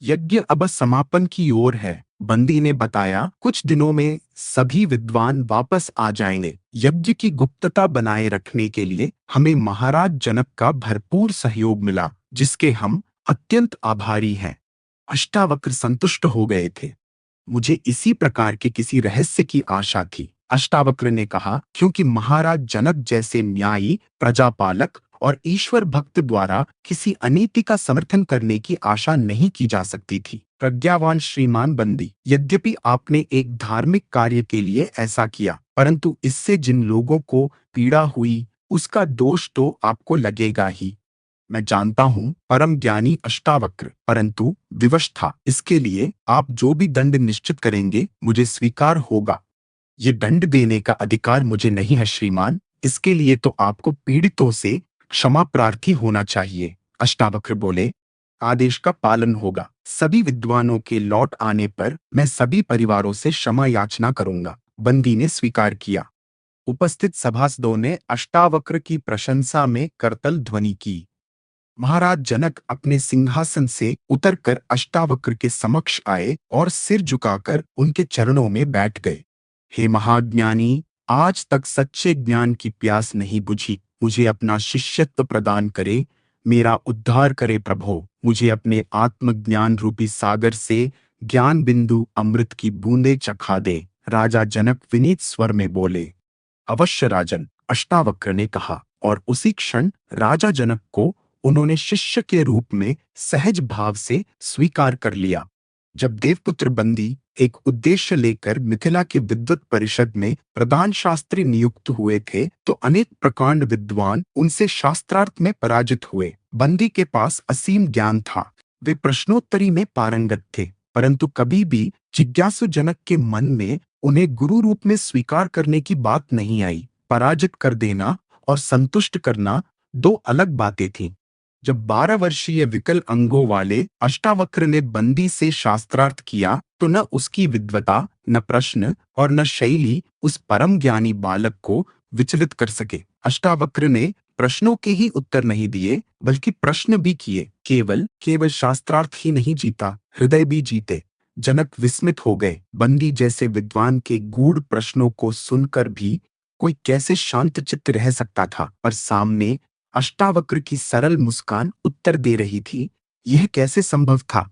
यज्ञ अब समापन की ओर है। बंदी ने बताया, कुछ दिनों में सभी विद्वान वापस आ जाएंगे। यज्ञ की गुप्तता बनाए रखने के लिए हमें महाराज जनक का भरपूर सहयोग मिला जिसके हम अत्यंत आभारी हैं। अष्टावक्र संतुष्ट हो गए थे। मुझे इसी प्रकार के किसी रहस्य की आशा थी। अष्टावक्र ने कहा, क्योंकि महाराज जनक जैसे न्यायी, प्रजापालक और ईश्वर भक्त द्वारा किसी अनीति का समर्थन करने की आशा नहीं की जा सकती थी। प्रज्ञावान श्रीमान बंदी, यद्यपि आपने एक धार्मिक कार्य के लिए ऐसा किया, परंतु इससे जिन लोगों को पीड़ा हुई उसका दोष तो आपको लगेगा ही। मैं जानता हूँ परम ज्ञानी अष्टावक्र, परंतु विवश था। इसके लिए आप जो भी दंड निश्चित करेंगे मुझे स्वीकार होगा। ये दंड देने का अधिकार मुझे नहीं है श्रीमान। इसके लिए तो आपको पीड़ितों से क्षमा प्रार्थी होना चाहिए। अष्टावक्र बोले, आदेश का पालन होगा। सभी विद्वानों के लौट आने पर मैं सभी परिवारों से क्षमा याचना करूंगा। बंदी ने स्वीकार किया। उपस्थित सभासदों ने अष्टावक्र की प्रशंसा में करतल ध्वनि की। महाराज जनक अपने सिंहासन से उतरकर अष्टावक्र के समक्ष आए और सिर झुकाकर उनके चरणों में बैठ गए। हे महाज्ञानी, आज तक सच्चे ज्ञान की प्यास नहीं बुझी। मुझे अपना शिष्यत्व प्रदान करे, मेरा उद्धार करे प्रभो। मुझे अपने आत्मज्ञान रूपी सागर से ज्ञान बिंदु अमृत की बूंदे चखा दे। राजा जनक विनीत स्वर में बोले, अवश्य राजन, अष्टावक्र ने कहा, और उसी क्षण राजा जनक को उन्होंने शिष्य के रूप में सहज भाव से स्वीकार कर लिया। जब देवपुत्र बंदी एक उद्देश्य लेकर मिथिला के विद्वत परिषद में प्रधान शास्त्री नियुक्त हुए थे तो अनेक प्रकांड विद्वान उनसे शास्त्रार्थ में पराजित हुए। बंदी के पास असीम ज्ञान था। वे प्रश्नोत्तरी में पारंगत थे, परंतु कभी भी जिज्ञासु जनक के मन में उन्हें गुरु रूप में स्वीकार करने की बात नहीं आई। पराजित कर देना और संतुष्ट करना दो अलग बातें थीं। जब 12 वर्षीय विकल अंगों वाले अष्टावक्र ने बंदी से शास्त्रार्थ किया तो न उसकी विद्वता, न प्रश्न और न शैली उस परम ज्ञानी बालक को विचलित कर सके। अष्टावक्र ने प्रश्नों के ही उत्तर नहीं दिए बल्कि प्रश्न भी किए। केवल शास्त्रार्थ ही नहीं जीता, हृदय भी जीते। जनक विस्मित हो गए। बंदी जैसे विद्वान के गूढ़ प्रश्नों को सुनकर भी कोई कैसे शांत चित्त रह सकता था, और सामने अष्टावक्र की सरल मुस्कान उत्तर दे रही थी। यह कैसे संभव था?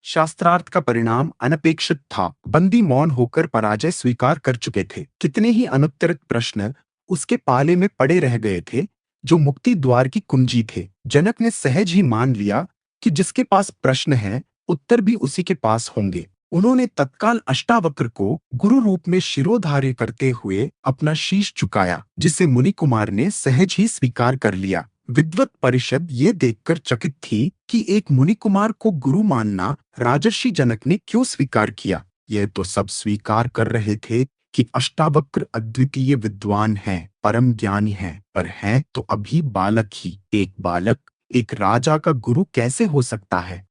शास्त्रार्थ का परिणाम अनपेक्षित था। बंदी मौन होकर पराजय स्वीकार कर चुके थे। कितने ही अनुत्तरित प्रश्न उसके पाले में पड़े रह गए थे जो मुक्ति द्वार की कुंजी थे। जनक ने सहज ही मान लिया कि जिसके पास प्रश्न है उत्तर भी उसी के पास होंगे। उन्होंने तत्काल अष्टावक्र को गुरु रूप में शिरोधार्य करते हुए अपना शीश झुकाया, जिसे मुनि कुमार ने सहज ही स्वीकार कर लिया। विद्वत परिषद ये देखकर चकित थी कि एक मुनि कुमार को गुरु मानना राजर्षि जनक ने क्यों स्वीकार किया। यह तो सब स्वीकार कर रहे थे कि अष्टावक्र अद्वितीय विद्वान हैं, परम ज्ञानी हैं, पर हैं तो अभी बालक ही। एक बालक एक राजा का गुरु कैसे हो सकता है?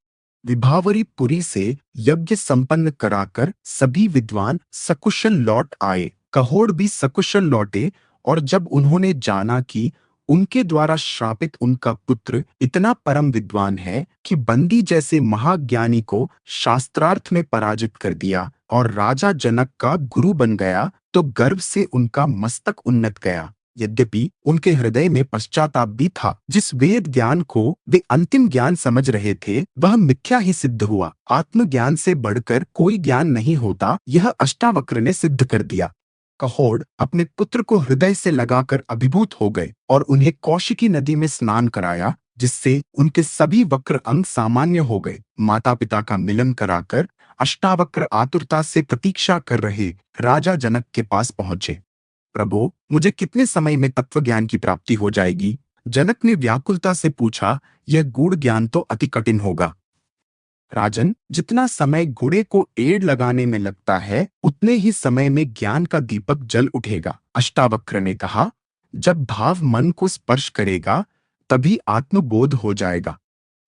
विभावरी पुरी से यज्ञ संपन्न कराकर सभी विद्वान सकुशल लौट आए। कहोड़ भी सकुशल लौटे, और जब उन्होंने जाना कि उनके द्वारा श्रापित उनका पुत्र इतना परम विद्वान है कि बंदी जैसे महाज्ञानी को शास्त्रार्थ में पराजित कर दिया और राजा जनक का गुरु बन गया, तो गर्व से उनका मस्तक उन्नत गया। यद्यपि उनके हृदय में पश्चाताप भी था। जिस वेद ज्ञान को वे अंतिम ज्ञान समझ रहे थे वह मिथ्या ही सिद्ध हुआ। आत्मज्ञान से बढ़कर कोई ज्ञान नहीं होता, यह अष्टावक्र ने सिद्ध कर दिया। कहोड़ अपने पुत्र को हृदय से लगाकर अभिभूत हो गए और उन्हें कौशिकी नदी में स्नान कराया, जिससे उनके सभी वक्र अंग सामान्य हो गए। माता पिता का मिलन कराकर अष्टावक्र आतुरता से प्रतीक्षा कर रहे राजा जनक के पास पहुंचे। प्रभु, मुझे कितने समय में तत्व ज्ञान की प्राप्ति हो जाएगी? जनक ने व्याकुलता से पूछा। यह गूढ़ ज्ञान तो अति कठिन होगा। राजन, जितना समय घोड़े को एड़ लगाने में लगता है उतने ही समय में ज्ञान का दीपक जल उठेगा। अष्टावक्र ने कहा, जब भाव मन को स्पर्श करेगा तभी आत्मबोध हो जाएगा।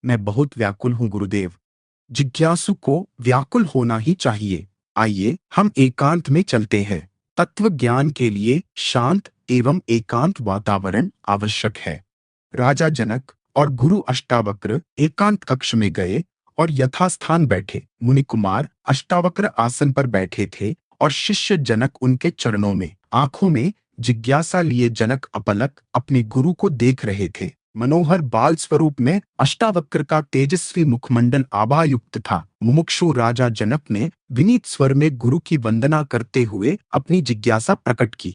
मैं बहुत व्याकुल हूं गुरुदेव। जिज्ञासु को व्याकुल होना ही चाहिए। आइए हम एकांत में चलते हैं। तत्व ज्ञान के लिए शांत एवं एकांत वातावरण आवश्यक है। राजा जनक और गुरु अष्टावक्र एकांत कक्ष में गए और यथास्थान बैठे। मुनि कुमार अष्टावक्र आसन पर बैठे थे और शिष्य जनक उनके चरणों में। आंखों में जिज्ञासा लिए जनक अपलक अपने गुरु को देख रहे थे। मनोहर बाल स्वरूप में अष्टावक्र का तेजस्वी मुखमंडल आभायुक्त था। मुमुक्षु राजा जनक ने विनीत स्वर में गुरु की वंदना करते हुए अपनी जिज्ञासा प्रकट की।